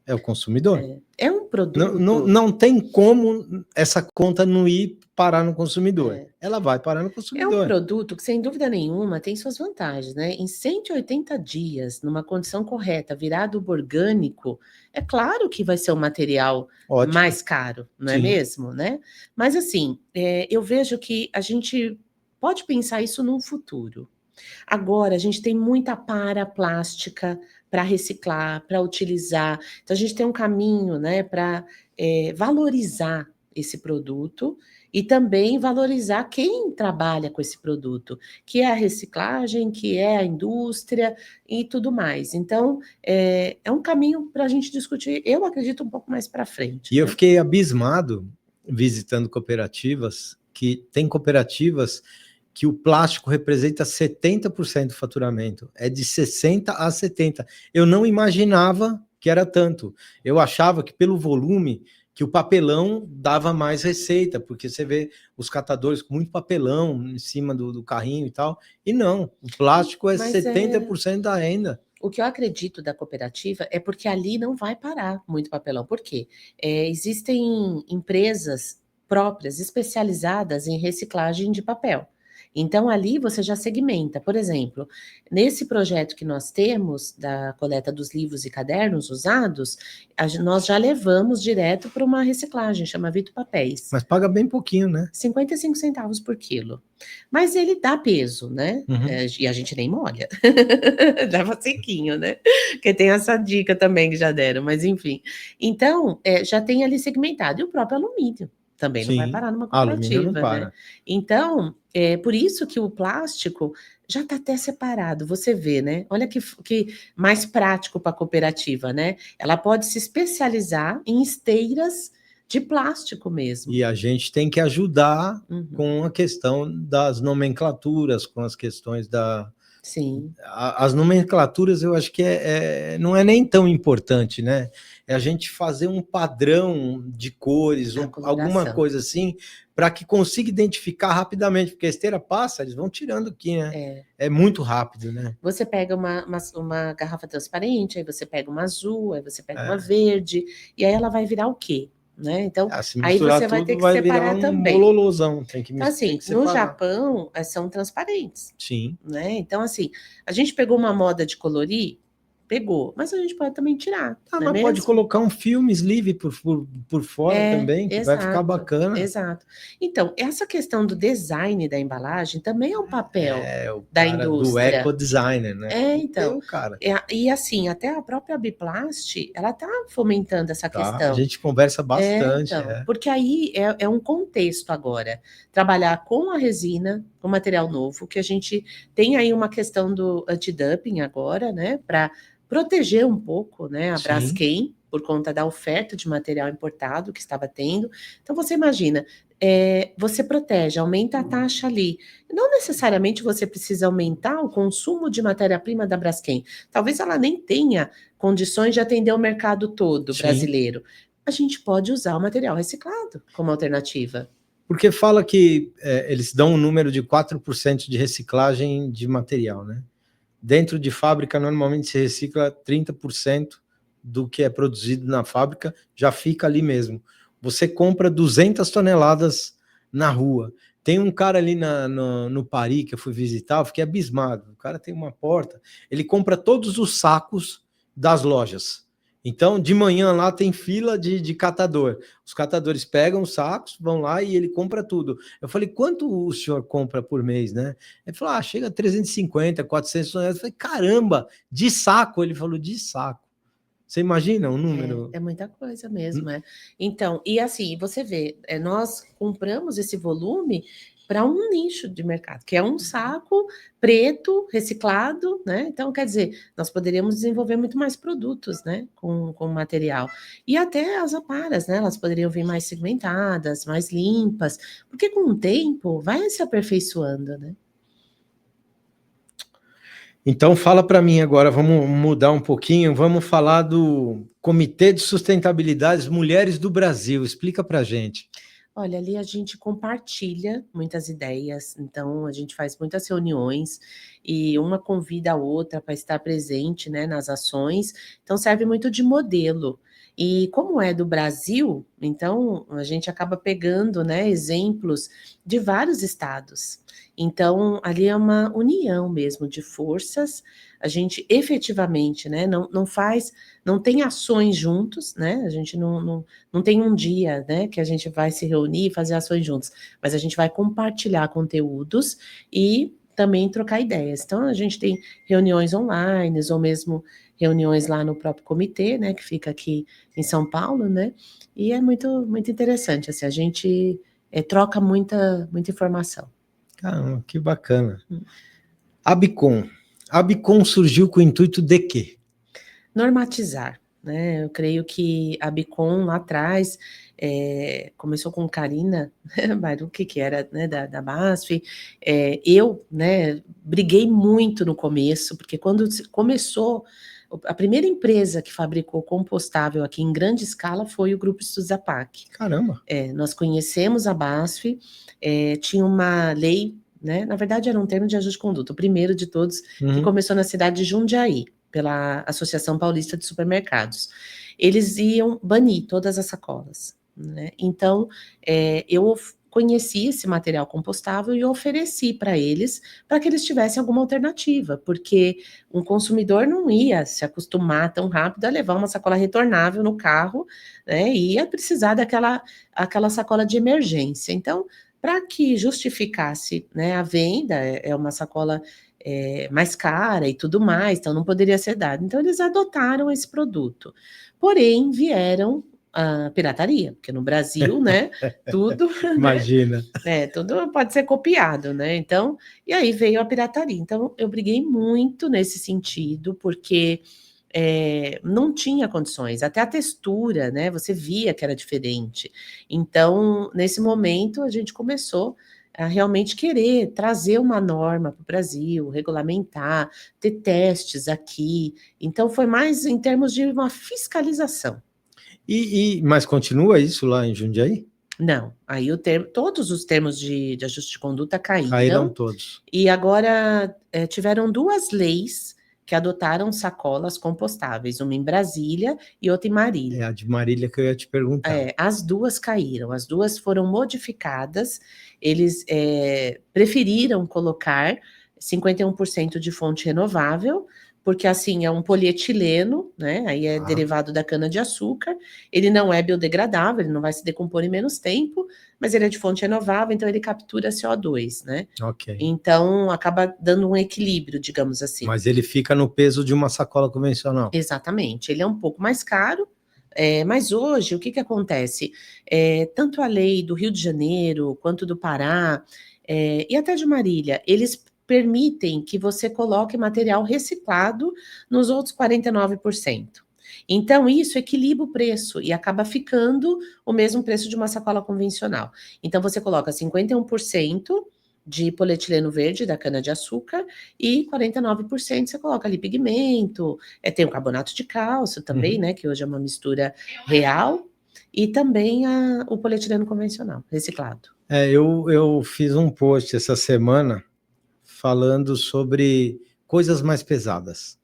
é o consumidor. É um produto... Não tem como essa conta não ir parar no consumidor. Ela vai parar no consumidor. É um produto que, sem dúvida nenhuma, tem suas vantagens, né? Em 180 dias, numa condição correta, virar adubo orgânico, é claro que vai ser um material mais caro, não é mesmo, né? Mas, assim, eu vejo que a gente pode pensar isso num futuro. Agora, a gente tem muita paraplástica para reciclar, para utilizar. Então, a gente tem um caminho, né, para valorizar esse produto e também valorizar quem trabalha com esse produto, que é a reciclagem, que é a indústria e tudo mais. Então, é um caminho para a gente discutir, eu acredito, um pouco mais para frente. E eu fiquei abismado visitando cooperativas, que tem cooperativas que o plástico representa 70% do faturamento, é de 60% a 70%. Eu não imaginava que era tanto. Eu achava que pelo volume, que o papelão dava mais receita, porque você vê os catadores com muito papelão em cima do carrinho e tal, e não, o plástico é 70% da renda. O que eu acredito da cooperativa é porque ali não vai parar muito papelão. Por quê? Existem empresas próprias, especializadas em reciclagem de papel. Então, ali você já segmenta. Por exemplo, nesse projeto que nós temos, da coleta dos livros e cadernos usados, nós já levamos direto para uma reciclagem, chama Vito Papéis. Mas paga bem pouquinho, né? 55 centavos por quilo. Mas ele dá peso, né? Uhum. E a gente nem molha. Dava sequinho, né? Porque tem essa dica também que já deram, mas enfim. Então, já tem ali segmentado. E o próprio alumínio também não vai Sim, parar numa alumínio não cooperativa, né? para. Então, por isso que o plástico já está até separado, você vê, né? Olha que mais prático para a cooperativa, né? Ela pode se especializar em esteiras de plástico mesmo. E a gente tem que ajudar Uhum. com a questão das nomenclaturas, com as questões da... Sim. As nomenclaturas eu acho que não é nem tão importante, né? É a gente fazer um padrão de cores, alguma coisa assim, para que consiga identificar rapidamente, porque a esteira passa, eles vão tirando aqui, né? É muito rápido, né? Você pega uma garrafa transparente, aí você pega uma azul, aí você pega uma verde, e aí ela vai virar o quê? Né? Então, aí você vai ter que separar também. Bololosão, tem que então, assim, que no Japão, são transparentes. Sim. Né? Então, assim, a gente pegou uma moda de colorir, pegou, mas a gente pode também tirar. Ah, não é mas pode mesmo? colocar um filme sleeve por fora também, que vai ficar bacana. Exato. Então, essa questão do design da embalagem também é um papel o da cara indústria. do eco-designer, né? Então. E assim, até a própria Biplast, ela está fomentando essa questão. A gente conversa bastante. Porque aí é um contexto agora. Trabalhar com a resina, com material novo, que a gente tem aí uma questão do antidumping agora, né? Para proteger um pouco, né, a Braskem, por conta da oferta de material importado que estava tendo. Então, você imagina, você protege, aumenta a taxa ali. Não necessariamente você precisa aumentar o consumo de matéria-prima da Braskem. Talvez ela nem tenha condições de atender o mercado todo brasileiro. A gente pode usar o material reciclado como alternativa. Porque fala que eles dão um número de 4% de reciclagem de material, né? Dentro de fábrica, normalmente se recicla 30% do que é produzido na fábrica, já fica ali mesmo. Você compra 200 toneladas na rua. Tem um cara ali no Paris, que eu fui visitar, eu fiquei abismado. O cara tem uma porta, ele compra todos os sacos das lojas. Então, de manhã lá tem fila de catador. Os catadores pegam os sacos, vão lá e ele compra tudo. Eu falei, quanto o senhor compra por mês, né? Ele falou, chega a 350, 400 toneladas. Eu falei, caramba, de saco? Ele falou, de saco. Você imagina o número? É muita coisa mesmo, Então, e assim, você vê, nós compramos esse volume para um nicho de mercado, que é um saco preto, reciclado, né? Então, quer dizer, nós poderíamos desenvolver muito mais produtos, né? Com material. E até as aparas, né? Elas poderiam vir mais segmentadas, mais limpas, porque com o tempo vai se aperfeiçoando, né? Então fala para mim agora, vamos mudar um pouquinho, vamos falar do Comitê de Sustentabilidade Mulheres do Brasil. Explica para a gente. Olha, ali a gente compartilha muitas ideias, então a gente faz muitas reuniões e uma convida a outra para estar presente, né, nas ações, então serve muito de modelo. E como é do Brasil, então a gente acaba pegando, né, exemplos de vários estados. Então ali é uma união mesmo de forças, a gente efetivamente, né, não tem ações juntos, né, a gente não tem um dia, né, que a gente vai se reunir e fazer ações juntos, mas a gente vai compartilhar conteúdos e também trocar ideias. Então, a gente tem reuniões online, ou mesmo reuniões lá no próprio comitê, né, que fica aqui em São Paulo, né, e é muito, muito interessante, assim, a gente troca muita informação. Caramba, que bacana. Abicom. Abicom surgiu com o intuito de quê? Normatizar, né? Eu creio que a Bicom lá atrás começou com Karina Baruch, que era, né, da BASF. Eu, né, briguei muito no começo, porque quando começou, a primeira empresa que fabricou compostável aqui em grande escala foi o Grupo Estudos APAC. Caramba! Nós conhecemos a BASF, tinha uma lei, né, na verdade era um termo de ajuste de conduta, o primeiro de todos, que começou na cidade de Jundiaí, pela Associação Paulista de Supermercados. Eles iam banir todas as sacolas, né? Então, eu conheci esse material compostável e ofereci para eles, para que eles tivessem alguma alternativa, porque um consumidor não ia se acostumar tão rápido a levar uma sacola retornável no carro, né, e ia precisar aquela sacola de emergência. Então, para que justificasse, né, a venda, é uma sacola mais cara e tudo mais, então não poderia ser dado. Então, eles adotaram esse produto. Porém, vieram a pirataria, porque no Brasil, né, tudo, né, Imagina. tudo pode ser copiado, né? Então, e aí veio a pirataria. Então, eu briguei muito nesse sentido, porque não tinha condições, até a textura, né? Você via que era diferente. Então, nesse momento, a gente começou a realmente querer trazer uma norma para o Brasil, regulamentar, ter testes aqui. Então, foi mais em termos de uma fiscalização. Mas continua isso lá em Jundiaí? Não, aí todos os termos de ajuste de conduta Caíram caíram, todos. e agora tiveram 2 leis que adotaram sacolas compostáveis, uma em Brasília e outra em É Marília. a de Marília que eu ia te perguntar. As 2 caíram, as 2 foram modificadas, eles preferiram colocar 51% de fonte renovável, porque assim é um polietileno, né? Aí é derivado da cana-de-açúcar, ele não é biodegradável, ele não vai se decompor em menos tempo, mas ele é de fonte renovável, então ele captura CO2, né? Ok. Então acaba dando um equilíbrio, digamos assim. Mas ele fica no peso de uma sacola convencional. Exatamente, ele é um pouco mais caro, mas hoje o que acontece? Tanto a lei do Rio de Janeiro, quanto do Pará, e até de Marília, eles permitem que você coloque material reciclado nos outros 49%. Então, isso equilibra o preço e acaba ficando o mesmo preço de uma sacola convencional. Então, você coloca 51% de polietileno verde da cana-de-açúcar e 49% você coloca ali pigmento, tem o carbonato de cálcio também, né, que hoje é uma mistura real, e também o polietileno convencional, reciclado. Eu fiz um post essa semana falando sobre coisas mais pesadas.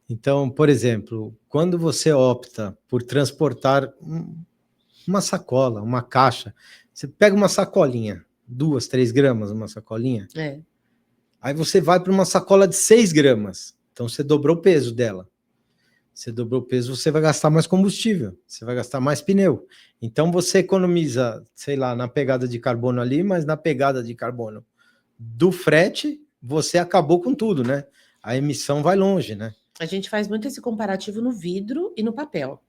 Então, por exemplo, quando você opta por transportar uma sacola, uma caixa, você pega uma sacolinha, 2, 3 gramas, uma sacolinha, aí você vai para uma sacola de 6 gramas, então você dobrou o peso dela. Você dobrou o peso, você vai gastar mais combustível, você vai gastar mais pneu. Então você economiza, sei lá, na pegada de carbono ali, mas na pegada de carbono do frete, você acabou com tudo, né? A emissão vai longe, né? A gente faz muito esse comparativo no vidro e no papel,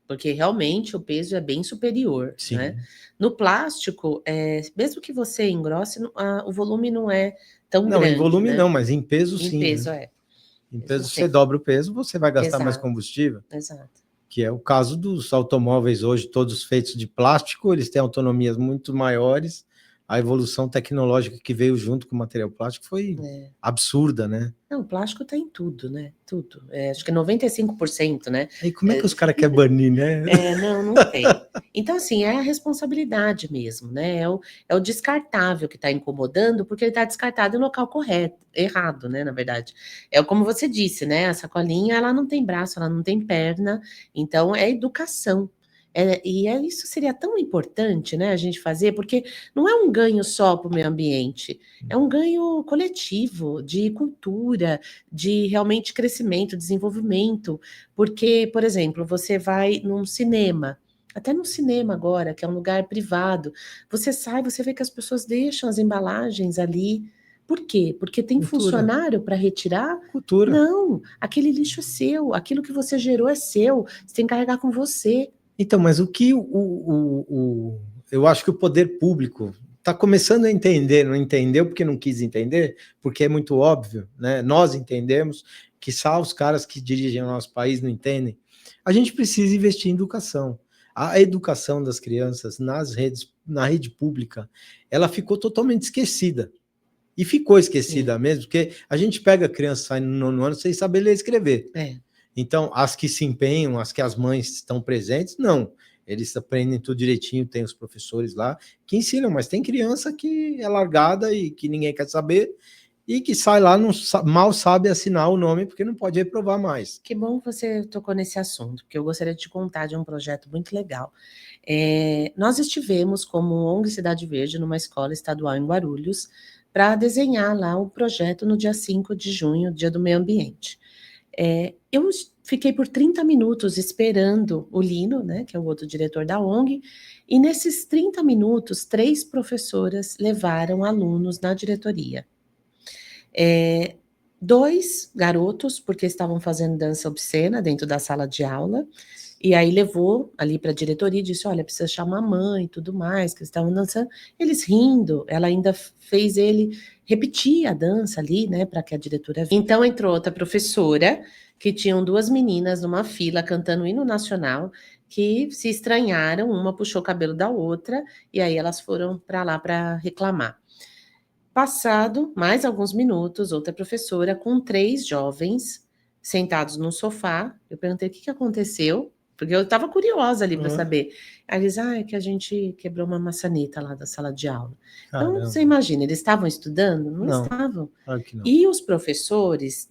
porque realmente o peso é bem superior, Sim. né? No plástico, mesmo que você engrosse, o volume não é tão grande. Não, em volume né? não, mas em peso em sim. peso, né? Em Peso peso sim. você dobra o peso, você vai gastar mais Exato. combustível. Exato. Que é o caso dos automóveis hoje, todos feitos de plástico, eles têm autonomias muito maiores. A evolução tecnológica que veio junto com o material plástico foi absurda, né? Não, o plástico está em tudo, né? Tudo. Acho que 95%, né? E como é que os caras querem banir, né? Não tem. Então, assim, é a responsabilidade mesmo, né? É o descartável que está incomodando, porque ele está descartado no local errado, né? Na verdade. É como você disse, né? A sacolinha, ela não tem braço, ela não tem perna, então é educação. Isso seria tão importante, né, a gente fazer, porque não é um ganho só para o meio ambiente, é um ganho coletivo, de cultura, de realmente crescimento, desenvolvimento. Porque, por exemplo, você vai num cinema, até no cinema agora, que é um lugar privado, você sai, você vê que as pessoas deixam as embalagens ali. Por quê? Porque tem funcionário para retirar? Cultura. Não, aquele lixo é seu, aquilo que você gerou é seu, você tem que carregar com você. Então, mas o que eu acho que o poder público está começando a entender, não entendeu porque não quis entender, porque é muito óbvio, né? Nós entendemos, que só os caras que dirigem o nosso país não entendem. A gente precisa investir em educação. A educação das crianças na rede pública, ela ficou totalmente esquecida. E ficou esquecida mesmo, porque a gente pega a criança saindo no nono ano sem saber ler e escrever. Então, as que se empenham, as que as mães estão presentes, não. Eles aprendem tudo direitinho, tem os professores lá que ensinam, mas tem criança que é largada e que ninguém quer saber e que sai lá, mal sabe assinar o nome, porque não pode reprovar mais. Que bom que você tocou nesse assunto, porque eu gostaria de te contar de um projeto muito legal. Nós estivemos como ONG Cidade Verde numa escola estadual em Guarulhos para desenhar lá o projeto no dia 5 de junho, Dia do Meio Ambiente. Eu fiquei por 30 minutos esperando o Lino, né, que é o outro diretor da ONG, e nesses 30 minutos, 3 professoras levaram alunos na diretoria. 2 garotos, porque estavam fazendo dança obscena dentro da sala de aula, e aí levou ali para a diretoria e disse: olha, precisa chamar a mãe e tudo mais, que eles estavam dançando. Eles rindo, ela ainda fez ele repetir a dança ali, né, para que a diretora visse. Então entrou outra professora, que tinham 2 meninas numa fila cantando o hino nacional, que se estranharam, uma puxou o cabelo da outra, e aí elas foram para lá para reclamar. Passado mais alguns minutos, outra professora com 3 jovens sentados no sofá, eu perguntei: "O que que aconteceu?", porque eu estava curiosa ali para saber. Aí eles: "Ah, é que a gente quebrou uma maçaneta lá da sala de aula". Então, você imagina, eles estavam estudando? Não estavam. Claro que não. E os professores,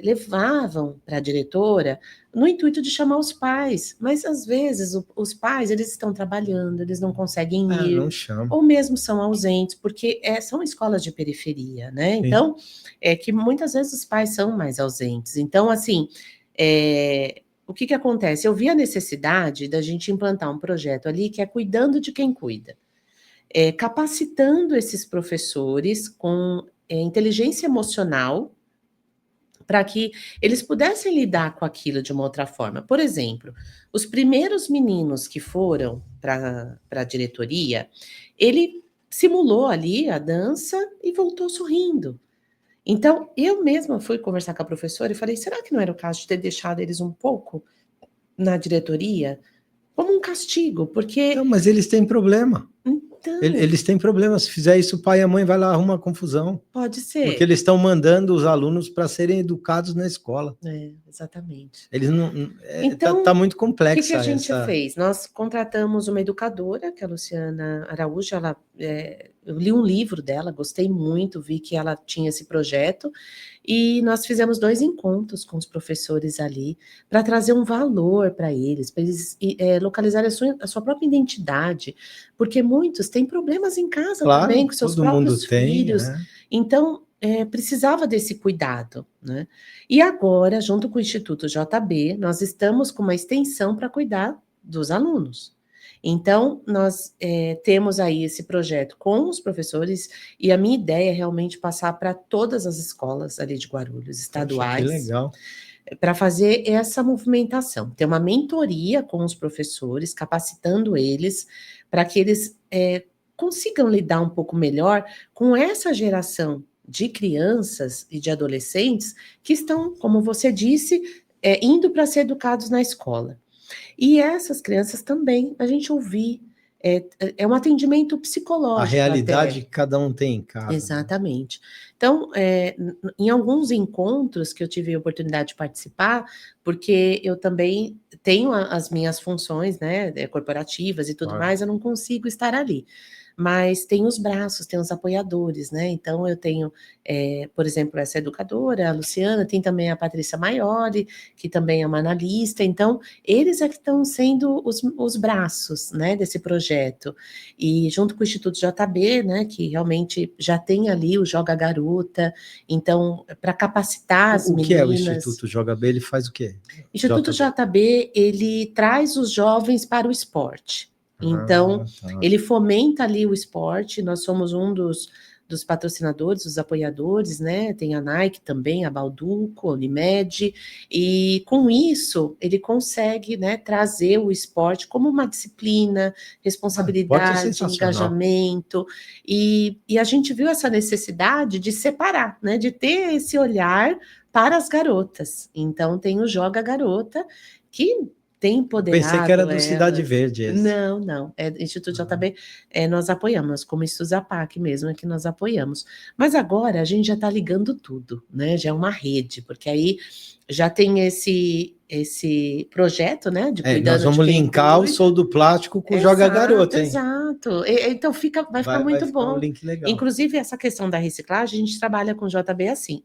levavam para a diretora no intuito de chamar os pais, mas às vezes os pais, eles estão trabalhando, eles não conseguem ir, não chama. ou mesmo são ausentes, porque são escolas de periferia, né? Sim. Então, que muitas vezes os pais são mais ausentes. Então, assim, o que que acontece? Eu vi a necessidade da gente implantar um projeto ali que é cuidando de quem cuida. Capacitando esses professores com inteligência emocional para que eles pudessem lidar com aquilo de uma outra forma. Por exemplo, os primeiros meninos que foram para a diretoria, ele simulou ali a dança e voltou sorrindo. Então, eu mesma fui conversar com a professora e falei: será que não era o caso de ter deixado eles um pouco na diretoria? Como um castigo, porque. Não, mas eles têm problema. Então. Eles têm problema. Se fizer isso, o pai e a mãe vai lá arrumar confusão. Pode ser. Porque eles estão mandando os alunos para serem educados na escola. Exatamente. Eles não. Então, tá muito o complexa que a gente essa. fez? Nós contratamos uma educadora, que é a Luciana Araújo. Eu li um livro dela, gostei muito, vi que ela tinha esse projeto, e nós fizemos 2 encontros com os professores ali, para trazer um valor para eles localizarem a sua própria identidade, porque muitos têm problemas em casa também, com seus todo mundo próprios tem, filhos. Então, precisava desse cuidado, né? E agora, junto com o Instituto JB, nós estamos com uma extensão para cuidar dos alunos. Então, nós temos aí esse projeto com os professores, e a minha ideia é realmente passar para todas as escolas ali de Guarulhos, estaduais. Poxa, que legal. Para fazer essa movimentação, ter uma mentoria com os professores, capacitando eles, para que eles consigam lidar um pouco melhor com essa geração de crianças e de adolescentes que estão, como você disse, indo para ser educados na escola. E essas crianças também, a gente ouvir, é um atendimento psicológico. A realidade que cada um tem em casa. Exatamente. Então, em alguns encontros que eu tive a oportunidade de participar, porque eu também tenho as minhas funções, né, corporativas e tudo mais, eu não consigo estar ali. Mas tem os braços, tem os apoiadores, né? Então eu tenho, por exemplo, essa educadora, a Luciana, tem também a Patrícia Maioli, que também é uma analista. Então, eles é que estão sendo os braços, né, desse projeto. E junto com o Instituto JB, né, que realmente já tem ali o Joga Garota, então, para capacitar as meninas. O que é o Instituto JB? Ele faz o quê? Instituto JB, ele traz os jovens para o esporte. Então, ele fomenta ali o esporte. Nós somos um dos patrocinadores, dos apoiadores, né? Tem a Nike também, a Bauducco, a Unimed, e com isso ele consegue, né, trazer o esporte como uma disciplina, responsabilidade, engajamento, e a gente viu essa necessidade de separar, né, de ter esse olhar para as garotas. Então tem o Joga Garota, que tem empoderado. Pensei que era do Cidade Verde esse. Não, Instituto JB, nós apoiamos, como Estuzapac mesmo, é que nós apoiamos. Mas agora a gente já está ligando tudo, né? Já é uma rede, porque aí já tem esse projeto, né, de cuidando nós vamos de quem linkar o cuida. Sou do Plástico com o Joga Garoto, hein? Exato. Então vai ficar Vai muito ficar um bom. link legal. Inclusive, essa questão da reciclagem, a gente trabalha com o JB assim.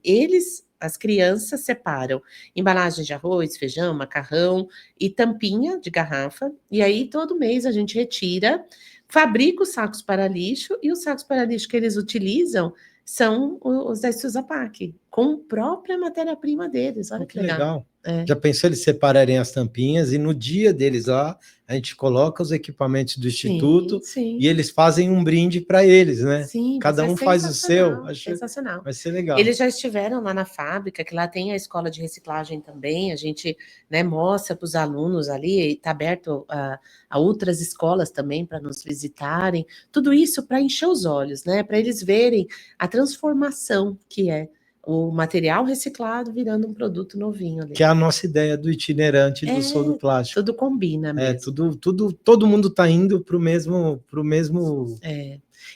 As crianças separam embalagens de arroz, feijão, macarrão e tampinha de garrafa. E aí, todo mês, a gente retira, fabrica os sacos para lixo, e os sacos para lixo que eles utilizam são os da Estuzapac, com própria matéria-prima deles. Olha que legal. Já pensou eles separarem as tampinhas e no dia deles lá, a gente coloca os equipamentos do Instituto Sim. e eles fazem um brinde para eles, né? Sim, Cada um faz o seu. Acho sensacional. vai ser legal. Eles já estiveram lá na fábrica, que lá tem a escola de reciclagem também. A gente, né, mostra para os alunos ali, está aberto a outras escolas também para nos visitarem. Tudo isso para encher os olhos, né? Para eles verem a transformação que é o material reciclado virando um produto novinho ali. Que é a nossa ideia do itinerante do Sou do Plástico. Tudo combina mesmo. Todo mundo está indo para o mesmo.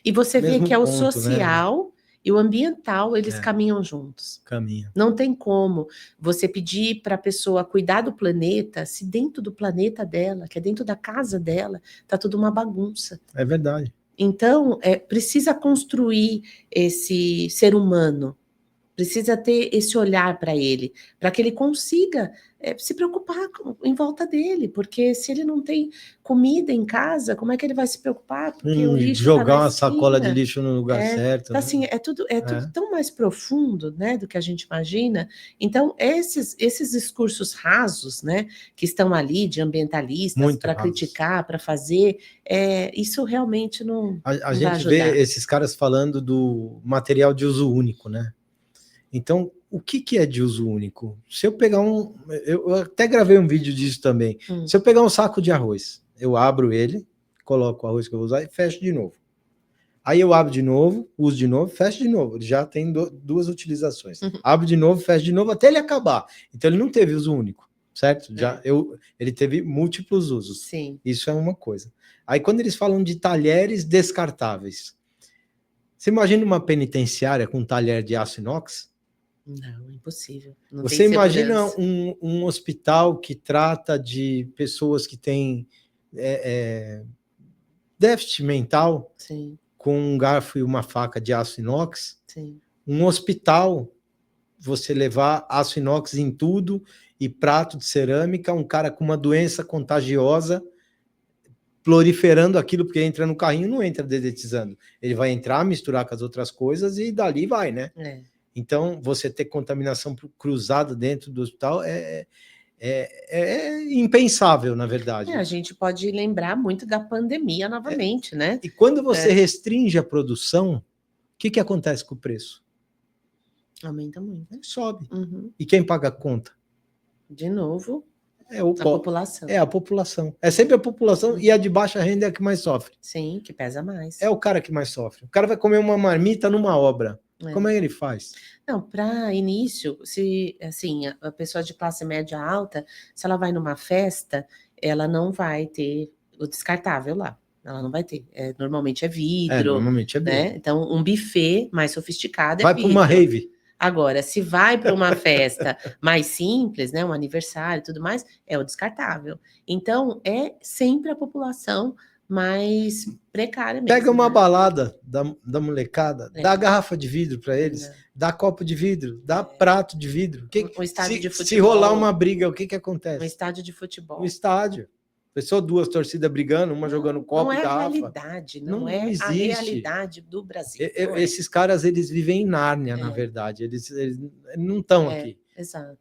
E você vê que é o ponto, social, né, e o ambiental, eles caminham juntos. Não tem como você pedir para a pessoa cuidar do planeta, se dentro do planeta dela, que é dentro da casa dela, está tudo uma bagunça. É verdade. Então, precisa construir esse ser humano, precisa ter esse olhar para ele, para que ele consiga se preocupar em volta dele, porque se ele não tem comida em casa, como é que ele vai se preocupar? Porque o lixo jogar tá uma sacola de lixo no lugar certo. Então, assim, é tudo tão mais profundo, né, do que a gente imagina. Então, esses discursos rasos, né, que estão ali de ambientalistas para criticar, para fazer, isso realmente não a gente vê esses caras falando do material de uso único, né? Então, o que é de uso único? Se eu pegar eu até gravei um vídeo disso também. Se eu pegar um saco de arroz, eu abro ele, coloco o arroz que eu vou usar e fecho de novo. Aí eu abro de novo, uso de novo, fecho de novo. Ele já tem duas utilizações. Abro de novo, fecho de novo, até ele acabar. Então, ele não teve uso único, certo? Ele teve múltiplos usos. Sim. Isso é uma coisa. Aí, quando eles falam de talheres descartáveis, você imagina uma penitenciária com um talher de aço inox? Não, impossível. Não Você imagina um hospital que trata de pessoas que têm déficit mental, Sim. com um garfo e uma faca de aço inox? Sim. Um hospital, você levar aço inox em tudo e prato de cerâmica, um cara com uma doença contagiosa proliferando aquilo, porque entra no carrinho, não entra dedetizando. Ele vai entrar, misturar com as outras coisas e dali vai, né? Então, você ter contaminação cruzada dentro do hospital é impensável, na verdade. A gente pode lembrar muito da pandemia novamente, né? E quando você restringe a produção, o que acontece com o preço? Aumenta muito. Sobe. E quem paga a conta? De novo, a população. É a população. É sempre a população e a de baixa renda é a que mais sofre. Sim, que pesa mais. É o cara que mais sofre. O cara vai comer uma marmita numa obra. Como é que ele faz? Não, para início, se assim, a pessoa de classe média alta, se ela vai numa festa, ela não vai ter o descartável lá. Ela não vai ter. Normalmente é vidro. Normalmente é vidro. Né? Então, um buffet mais sofisticado vai para uma rave. Agora, se vai para uma festa mais simples, né, um aniversário e tudo mais, é o descartável. Então, é sempre a população mais precária mesmo. Pega uma balada da molecada, dá garrafa de vidro para eles, dá copo de vidro, dá prato de vidro. Um estádio de futebol. Se rolar uma briga, o que acontece? Um estádio de futebol. Um estádio. Pessoa, duas torcidas brigando, uma jogando copo e garrafa. Não é a realidade, não é existe. A realidade do Brasil. Esses caras, eles vivem em Nárnia, na verdade. Eles não estão aqui. Exato.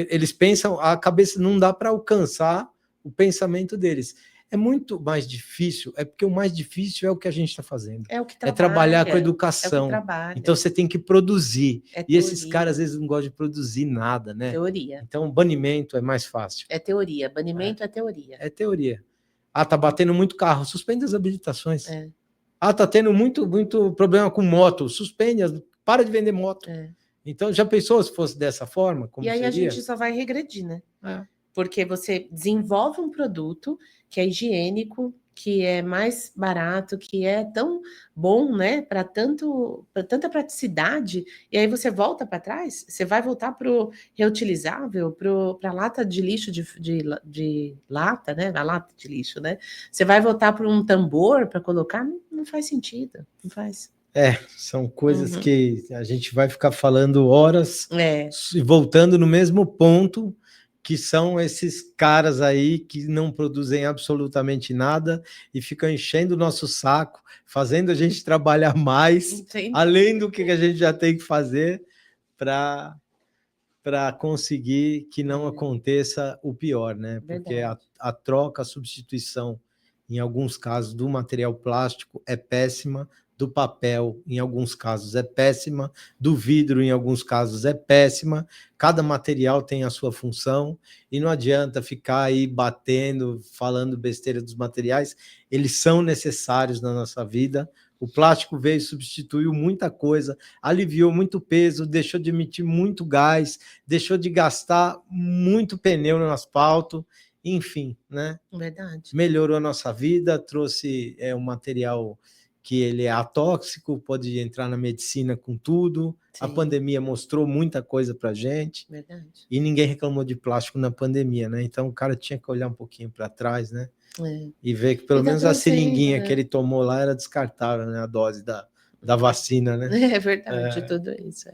Eles pensam, a cabeça não dá para alcançar o pensamento deles. É muito mais difícil, porque o mais difícil é o que a gente está fazendo. É o que trabalha, trabalhar com educação. Então você tem que produzir. E esses caras, às vezes, não gostam de produzir nada, né? Teoria. Então, banimento é mais fácil. É teoria. Banimento é teoria. É teoria. Tá batendo muito carro, suspende as habilitações. Tá tendo muito problema com moto, suspende, para de vender moto. Então, já pensou se fosse dessa forma? Como aí seria? A gente só vai regredir, né? Porque você desenvolve um produto que é higiênico, que é mais barato, que é tão bom, né, para tanta praticidade, e aí você volta para trás? Você vai voltar para o reutilizável, para a lata de lixo de lata, né, a lata de lixo, né? Você vai voltar para um tambor para colocar? Não faz sentido, não faz. São coisas que a gente vai ficar falando horas É, e voltando no mesmo ponto, que são esses caras aí que não produzem absolutamente nada e ficam enchendo o nosso saco, fazendo a gente trabalhar mais, sim, além do que a gente já tem que fazer para conseguir que não aconteça o pior, né? Porque verdade. a troca, a substituição, em alguns casos, do material plástico é péssima, do papel, em alguns casos, é péssima, do vidro, em alguns casos, é péssima. Cada material tem a sua função e não adianta ficar aí batendo, falando besteira dos materiais, eles são necessários na nossa vida. O plástico veio e substituiu muita coisa, aliviou muito peso, deixou de emitir muito gás, deixou de gastar muito pneu no asfalto, enfim, né? Verdade. Melhorou a nossa vida, trouxe um material que ele é atóxico, pode entrar na medicina com tudo. A Sim, pandemia mostrou muita coisa para gente verdade. e ninguém reclamou de plástico na pandemia, né? Então o cara tinha que olhar um pouquinho para trás, né? É. E ver que pelo E tá menos a trazendo, seringuinha que né? ele tomou lá era descartável, né? A dose da vacina, né? É verdade, tudo isso.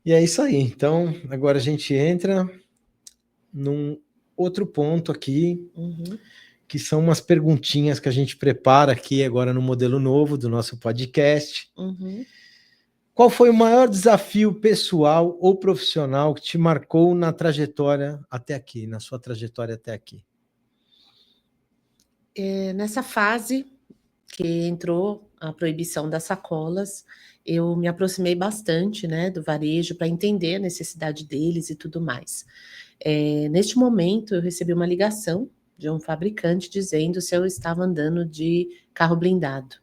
E é isso aí. Então, agora a gente entra num outro ponto aqui, Uhum. que são umas perguntinhas que a gente prepara aqui agora no modelo novo do nosso podcast. Uhum. Qual foi o maior desafio pessoal ou profissional que te marcou na trajetória até aqui, na sua trajetória até aqui? Nessa fase que entrou a proibição das sacolas, eu me aproximei bastante, né, do varejo para entender a necessidade deles e tudo mais. Neste momento, eu recebi uma ligação de um fabricante dizendo se eu estava andando de carro blindado.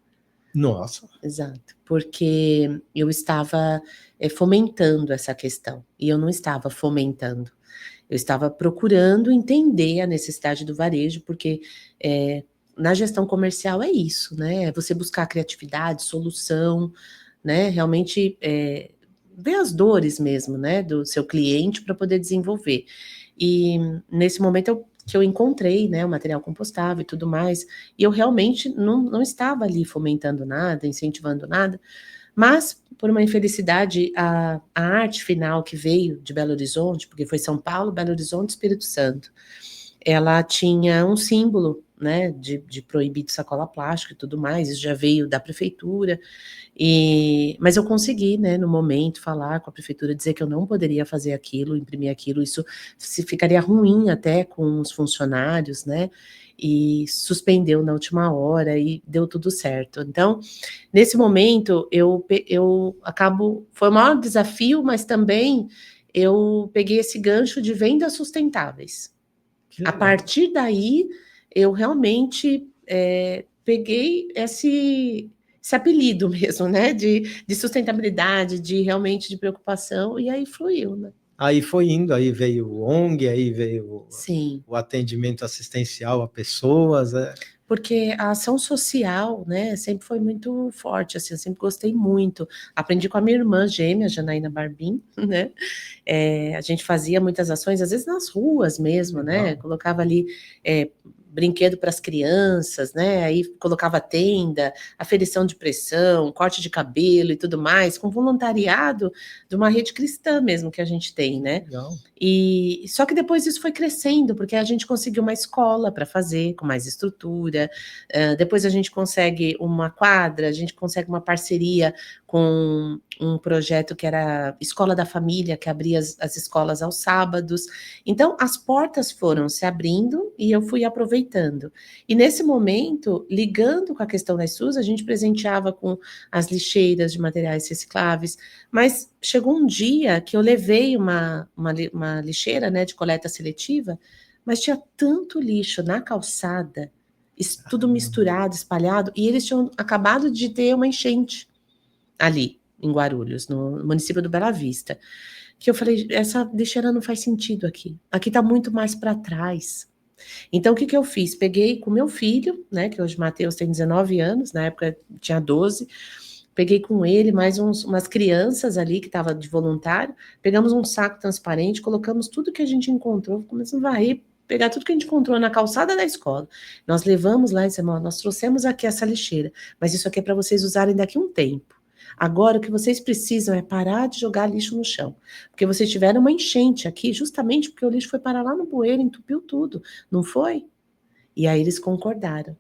Nossa, Exato, porque eu estava, fomentando essa questão, e eu não estava fomentando. Eu estava procurando entender a necessidade do varejo, porque, na gestão comercial é isso, né, é você buscar criatividade, solução, né, realmente, ver as dores mesmo, né, do seu cliente para poder desenvolver. E nesse momento que eu encontrei, né, o material compostável e tudo mais, e eu realmente não estava ali fomentando nada, incentivando nada, mas, por uma infelicidade, a arte final que veio de Belo Horizonte, porque foi São Paulo, Belo Horizonte, Espírito Santo, ela tinha um símbolo, né, de proibido sacola plástica e tudo mais, isso já veio da prefeitura, mas eu consegui, né, no momento, falar com a prefeitura, dizer que eu não poderia fazer aquilo, imprimir aquilo, isso se ficaria ruim até com os funcionários, né, e suspendeu na última hora e deu tudo certo. Então, nesse momento, eu acabo foi o maior desafio, mas também eu peguei esse gancho de vendas sustentáveis. que A legal. partir daí, eu realmente, peguei esse apelido mesmo, né, de sustentabilidade, de realmente de preocupação, e aí fluiu, né. Aí foi indo, aí veio o ONG, aí veio Sim. o atendimento assistencial a pessoas. Porque a ação social, né, sempre foi muito forte, assim, eu sempre gostei muito. Aprendi com a minha irmã gêmea, Janaína Barbim, né, a gente fazia muitas ações, às vezes nas ruas mesmo, né, Legal. colocava ali, brinquedo para as crianças, né, aí colocava tenda, aferição de pressão, corte de cabelo e tudo mais, com voluntariado de uma rede cristã mesmo que a gente tem, né. Legal. E só que depois isso foi crescendo, porque a gente conseguiu uma escola para fazer, com mais estrutura, depois a gente consegue uma quadra, a gente consegue uma parceria com um projeto que era Escola da Família, que abria as escolas aos sábados. Então, as portas foram se abrindo e eu fui aproveitando. E nesse momento, ligando com a questão das SUS, a gente presenteava com as lixeiras de materiais recicláveis, mas chegou um dia que eu levei uma lixeira, né, de coleta seletiva, mas tinha tanto lixo na calçada, tudo misturado, espalhado, e eles tinham acabado de ter uma enchente ali em Guarulhos, no município do Bela Vista, que eu falei: essa lixeira não faz sentido aqui. Aqui está muito mais para trás. Então, o que que eu fiz? Peguei com meu filho, né, que hoje o Matheus tem 19 anos, na época tinha 12, peguei com ele mais umas crianças ali que estavam de voluntário, pegamos um saco transparente, colocamos tudo que a gente encontrou, começamos a varrer, pegar tudo que a gente encontrou na calçada da escola. Nós levamos lá e dissemos, ó, nós trouxemos aqui essa lixeira, mas isso aqui é para vocês usarem daqui a um tempo. Agora, o que vocês precisam é parar de jogar lixo no chão. Porque vocês tiveram uma enchente aqui, justamente porque o lixo foi parar lá no bueiro, entupiu tudo, não foi? E aí eles concordaram.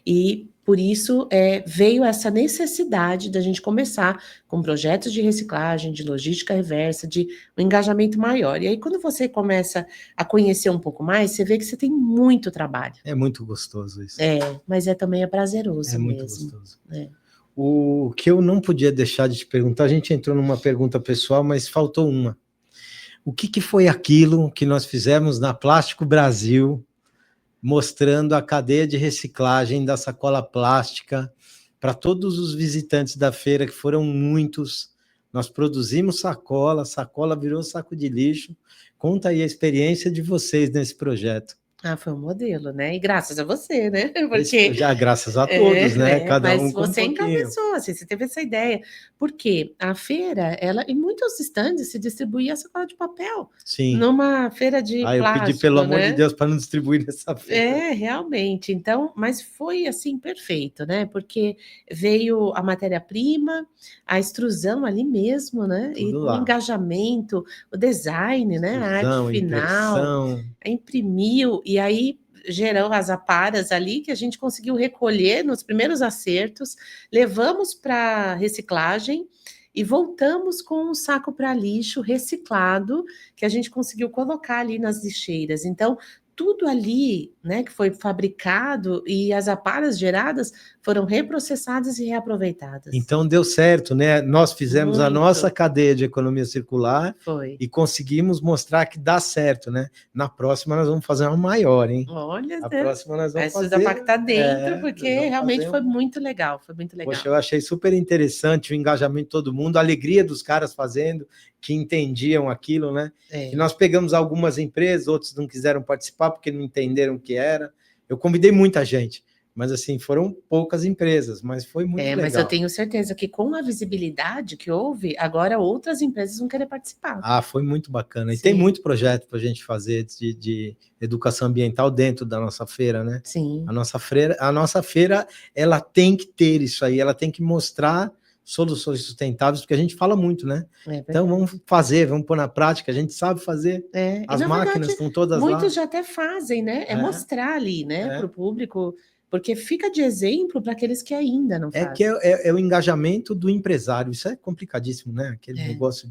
E por isso veio essa necessidade da gente começar com projetos de reciclagem, de logística reversa, de um engajamento maior. E aí, quando você começa a conhecer um pouco mais, você vê que você tem muito trabalho. É muito gostoso isso. Mas também é prazeroso É muito mesmo. gostoso. O que eu não podia deixar de te perguntar, a gente entrou numa pergunta pessoal, mas faltou uma. O que foi aquilo que nós fizemos na Plástico Brasil, mostrando a cadeia de reciclagem da sacola plástica para todos os visitantes da feira, que foram muitos? Nós produzimos sacola, sacola virou saco de lixo. Conta aí a experiência de vocês nesse projeto. Foi um modelo, né? E graças a você, né? Porque já graças a todos, né? Cada um mas com você um pouquinho. encabeçou, assim, você teve essa ideia. Porque a feira, ela em muitos estandes se distribuía sacola de papel. Sim. Numa feira de eu plástico, pedi, pelo amor né? de Deus, para não distribuir nessa feira. Realmente. Então, mas foi assim perfeito, né? Porque veio a matéria-prima, a extrusão ali mesmo, né? Tudo E lá. o engajamento, o design, né? A arte final, impressão. Imprimiu, e aí gerou as aparas ali que a gente conseguiu recolher nos primeiros acertos, levamos para reciclagem e voltamos com um saco para lixo reciclado que a gente conseguiu colocar ali nas lixeiras. Então, tudo ali, né, que foi fabricado e as aparas geradas foram reprocessadas e reaproveitadas. Então deu certo, né? Nós fizemos a Muito. nossa cadeia de economia circular Foi. e conseguimos mostrar que dá certo, né? Na próxima nós vamos fazer uma maior, hein? Olha, a próxima nós vamos fazer. fazer. Pactar dentro, porque realmente foi um... muito legal, foi muito legal. Poxa, eu achei super interessante o engajamento de todo mundo, a alegria dos caras fazendo, que entendiam aquilo, né? E nós pegamos algumas empresas, outros não quiseram participar porque não entenderam o que era. Eu convidei muita gente, mas assim, foram poucas empresas, mas foi muito legal. Mas eu tenho certeza que com a visibilidade que houve, agora outras empresas vão querer participar. Foi muito bacana. E Sim. tem muito projeto para a gente fazer de educação ambiental dentro da nossa feira, né? Sim. A nossa feira, ela tem que ter isso aí, ela tem que mostrar soluções sustentáveis, porque a gente fala muito, né? Então vamos fazer, vamos pôr na prática, a gente sabe fazer. As máquinas estão todas lá. Muitos já até fazem, né? Mostrar ali, né, para o público, porque fica de exemplo para aqueles que ainda não fazem. Que é o engajamento do empresário, isso é complicadíssimo, né? Aquele negócio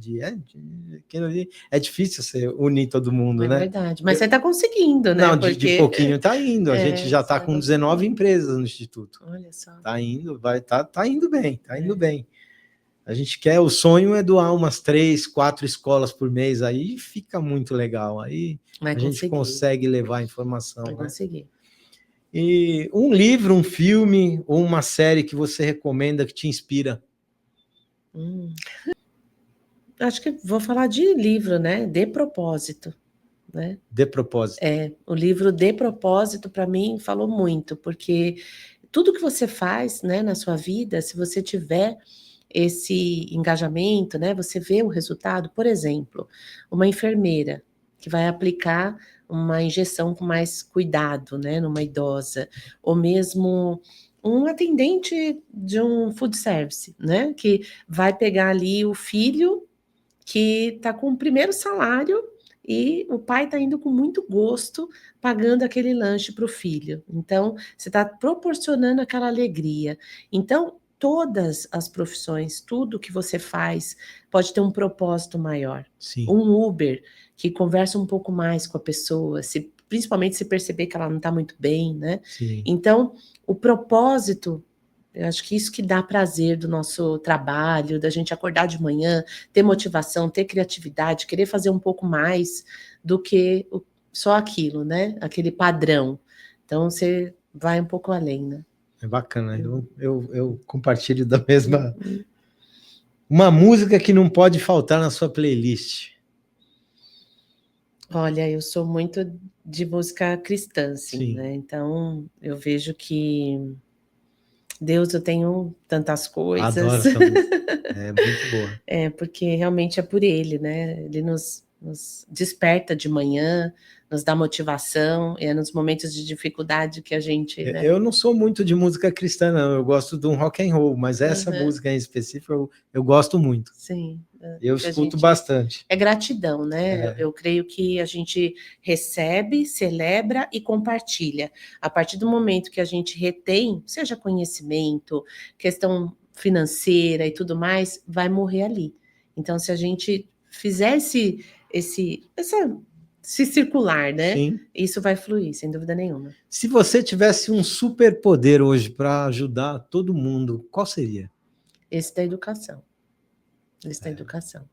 é difícil você unir todo mundo, né? É verdade, mas você está conseguindo, né? Não, de pouquinho está indo, a gente já está com 19 empresas no Instituto. Olha só. Está indo, tá indo bem, tá indo bem. A gente o sonho é doar umas 3, 4 escolas por mês, aí fica muito legal, aí a gente consegue levar a informação. Vai conseguir. E um livro, um filme ou uma série que você recomenda, que te inspira? Acho que vou falar de livro, né? De Propósito. Né? De Propósito. O livro De Propósito, para mim, falou muito, porque tudo que você faz, né, na sua vida, se você tiver esse engajamento, né, você vê o resultado. Por exemplo, uma enfermeira que vai aplicar uma injeção com mais cuidado, né, numa idosa, ou mesmo um atendente de um food service, né, que vai pegar ali o filho que está com o primeiro salário e o pai está indo com muito gosto pagando aquele lanche para o filho. Então, você está proporcionando aquela alegria. Então, todas as profissões, tudo que você faz pode ter um propósito maior. Sim. Um Uber que conversa um pouco mais com a pessoa, principalmente se perceber que ela não está muito bem, né? Sim. Então, o propósito, eu acho que isso que dá prazer do nosso trabalho, da gente acordar de manhã, ter motivação, ter criatividade, querer fazer um pouco mais do que só aquilo, né? Aquele padrão. Então, você vai um pouco além, né? É bacana, eu compartilho da mesma... Uma música que não pode faltar na sua playlist. Olha, eu sou muito de música cristã, assim, Sim, né, então eu vejo que Deus, eu tenho tantas adoro coisas. essa música. É muito boa. É, porque realmente é por Ele, né, Ele nos desperta de manhã, nos dá motivação, e é nos momentos de dificuldade que a gente, né. Eu não sou muito de música cristã, não. Eu gosto de um rock and roll, mas essa Aham, música em específico eu gosto muito. sim, Eu que a escuto gente bastante. é gratidão, né, É, eu creio que a gente recebe, celebra e compartilha. A partir do momento que a gente retém, seja conhecimento, questão financeira e tudo mais, vai morrer ali. Então se a gente fizer esse circular, né, sim. isso vai fluir, sem dúvida nenhuma. Se você tivesse um superpoder hoje para ajudar todo mundo, qual seria? Esse da educação, esse da educação.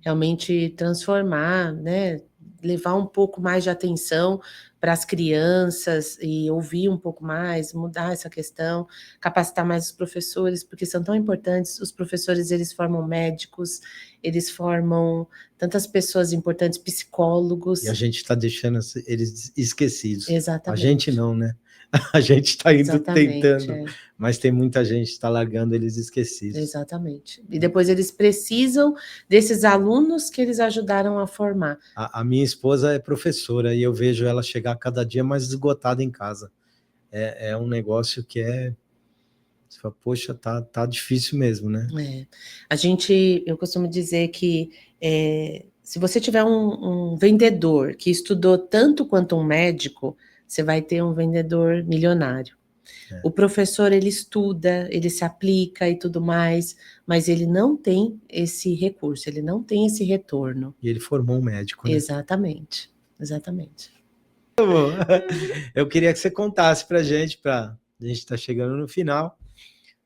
Realmente transformar, né, levar um pouco mais de atenção para as crianças e ouvir um pouco mais, mudar essa questão, capacitar mais os professores, porque são tão importantes. Os professores, eles formam médicos, eles formam tantas pessoas importantes, E a psicólogos. gente está deixando eles esquecidos. A gente Exatamente, não, né? A gente está indo exatamente, tentando, é. mas tem muita gente que está largando eles esquecidos. Exatamente. E depois eles precisam desses alunos que eles ajudaram a formar. A minha esposa é professora e eu vejo ela chegar cada dia mais esgotada em casa. É um negócio que você fala, poxa, tá difícil mesmo, né? É. Eu costumo dizer que, se você tiver um vendedor que estudou tanto quanto um médico, você vai ter um vendedor milionário. É. O professor, ele estuda, ele se aplica e tudo mais, mas ele não tem esse recurso, ele não tem esse retorno. E ele formou um médico, né? Exatamente, exatamente. Eu queria que você contasse para a gente estar chegando no final,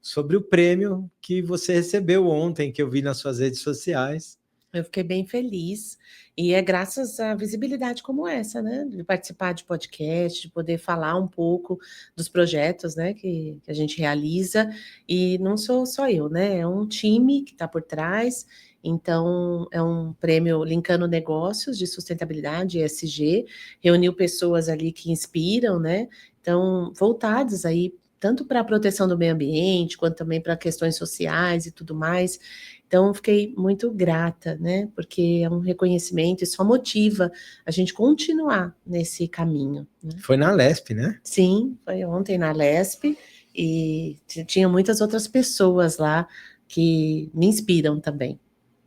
sobre o prêmio que você recebeu ontem, que eu vi nas suas redes sociais. Eu fiquei bem feliz, e é graças à visibilidade como essa, né, de participar de podcast, de poder falar um pouco dos projetos, né, que a gente realiza, e não sou só eu, né, é um time que está por trás, então é um prêmio linkando negócios de sustentabilidade, ESG, reuniu pessoas ali que inspiram, né, então voltados aí tanto para a proteção do meio ambiente, quanto também para questões sociais e tudo mais. Então, fiquei muito grata, né, porque é um reconhecimento e só motiva a gente continuar nesse caminho, né. Foi na Lesp, né? Sim, foi ontem na Lesp e tinha muitas outras pessoas lá que me inspiram também.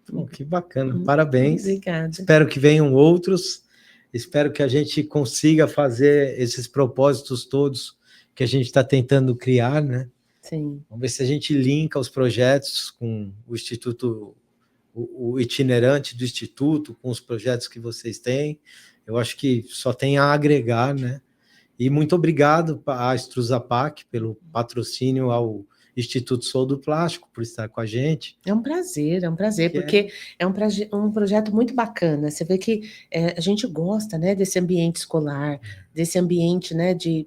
Pô, que bacana, parabéns. Obrigada. Espero que venham outros. Espero que a gente consiga fazer esses propósitos todos que a gente está tentando criar, né? Sim, Vamos ver se a gente linka os projetos com o Instituto, o itinerante do Instituto, com os projetos que vocês têm. Eu acho que só tem a agregar, né? E muito obrigado à Extrusapac pelo patrocínio ao Instituto Sou do Plástico, por estar com a gente. é um prazer, Que é, porque é um projeto muito bacana. Você vê que, a gente gosta, né, desse ambiente escolar, desse ambiente, né, de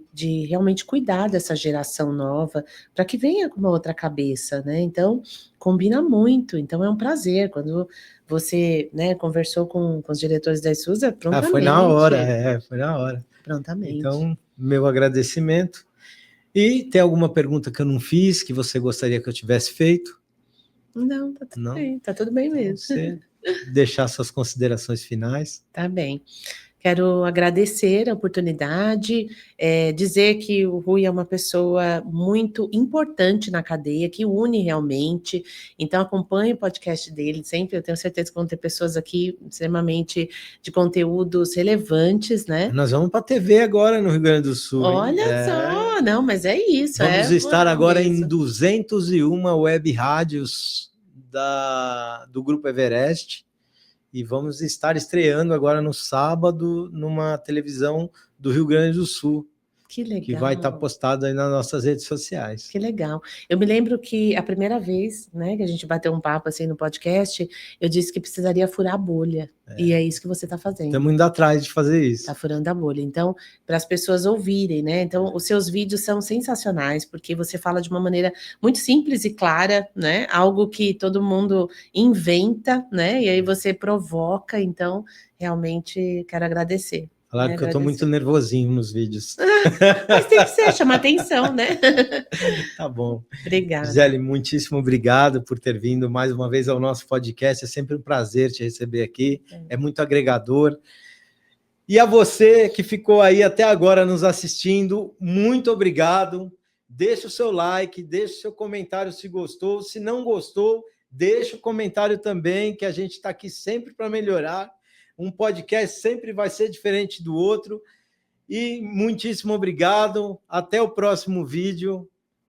realmente cuidar dessa geração nova, para que venha com uma outra cabeça, né. Então, combina muito, então é um prazer. Quando você, né, conversou com os diretores da Esusa, foi na hora, prontamente, foi na hora. prontamente. Então, meu agradecimento. E tem alguma pergunta que eu não fiz, que você gostaria que eu tivesse feito? Não, Não? tá tudo bem Então, mesmo. você deixar suas considerações finais. Tá bem. Quero agradecer a oportunidade, dizer que o Rui é uma pessoa muito importante na cadeia, que une realmente, então acompanhe o podcast dele sempre, eu tenho certeza que vão ter pessoas aqui extremamente de conteúdos relevantes, né. Nós vamos para a TV agora no Rio Grande do Sul, hein? Olha só, não, mas é isso, Vamos é estar moral agora em mesmo. 201 web rádios do Grupo Everest e vamos estar estreando agora no sábado numa televisão do Rio Grande do Sul. Que legal. Que vai estar postado aí nas nossas redes sociais. Que legal. Eu me lembro que a primeira vez, né, que a gente bateu um papo assim no podcast, eu disse que precisaria furar a bolha. E é isso que você está fazendo. Estamos indo atrás de fazer isso. Está furando a bolha. Então, para as pessoas ouvirem, né? Então, os seus vídeos são sensacionais, porque você fala de uma maneira muito simples e clara, né? Algo que todo mundo inventa, né? E aí você provoca. Então, realmente quero agradecer. Claro que eu estou muito nervosinho nos vídeos. Mas tem que ser, chamar atenção, né? Tá bom. Obrigada. Gisele, muitíssimo obrigado por ter vindo mais uma vez ao nosso podcast. É sempre um prazer te receber aqui. É muito agregador. E a você que ficou aí até agora nos assistindo, muito obrigado. Deixa o seu like, deixa o seu comentário se gostou. Se não gostou, deixa o comentário também, que a gente está aqui sempre para melhorar. Um podcast sempre vai ser diferente do outro. E muitíssimo obrigado. Até o próximo vídeo.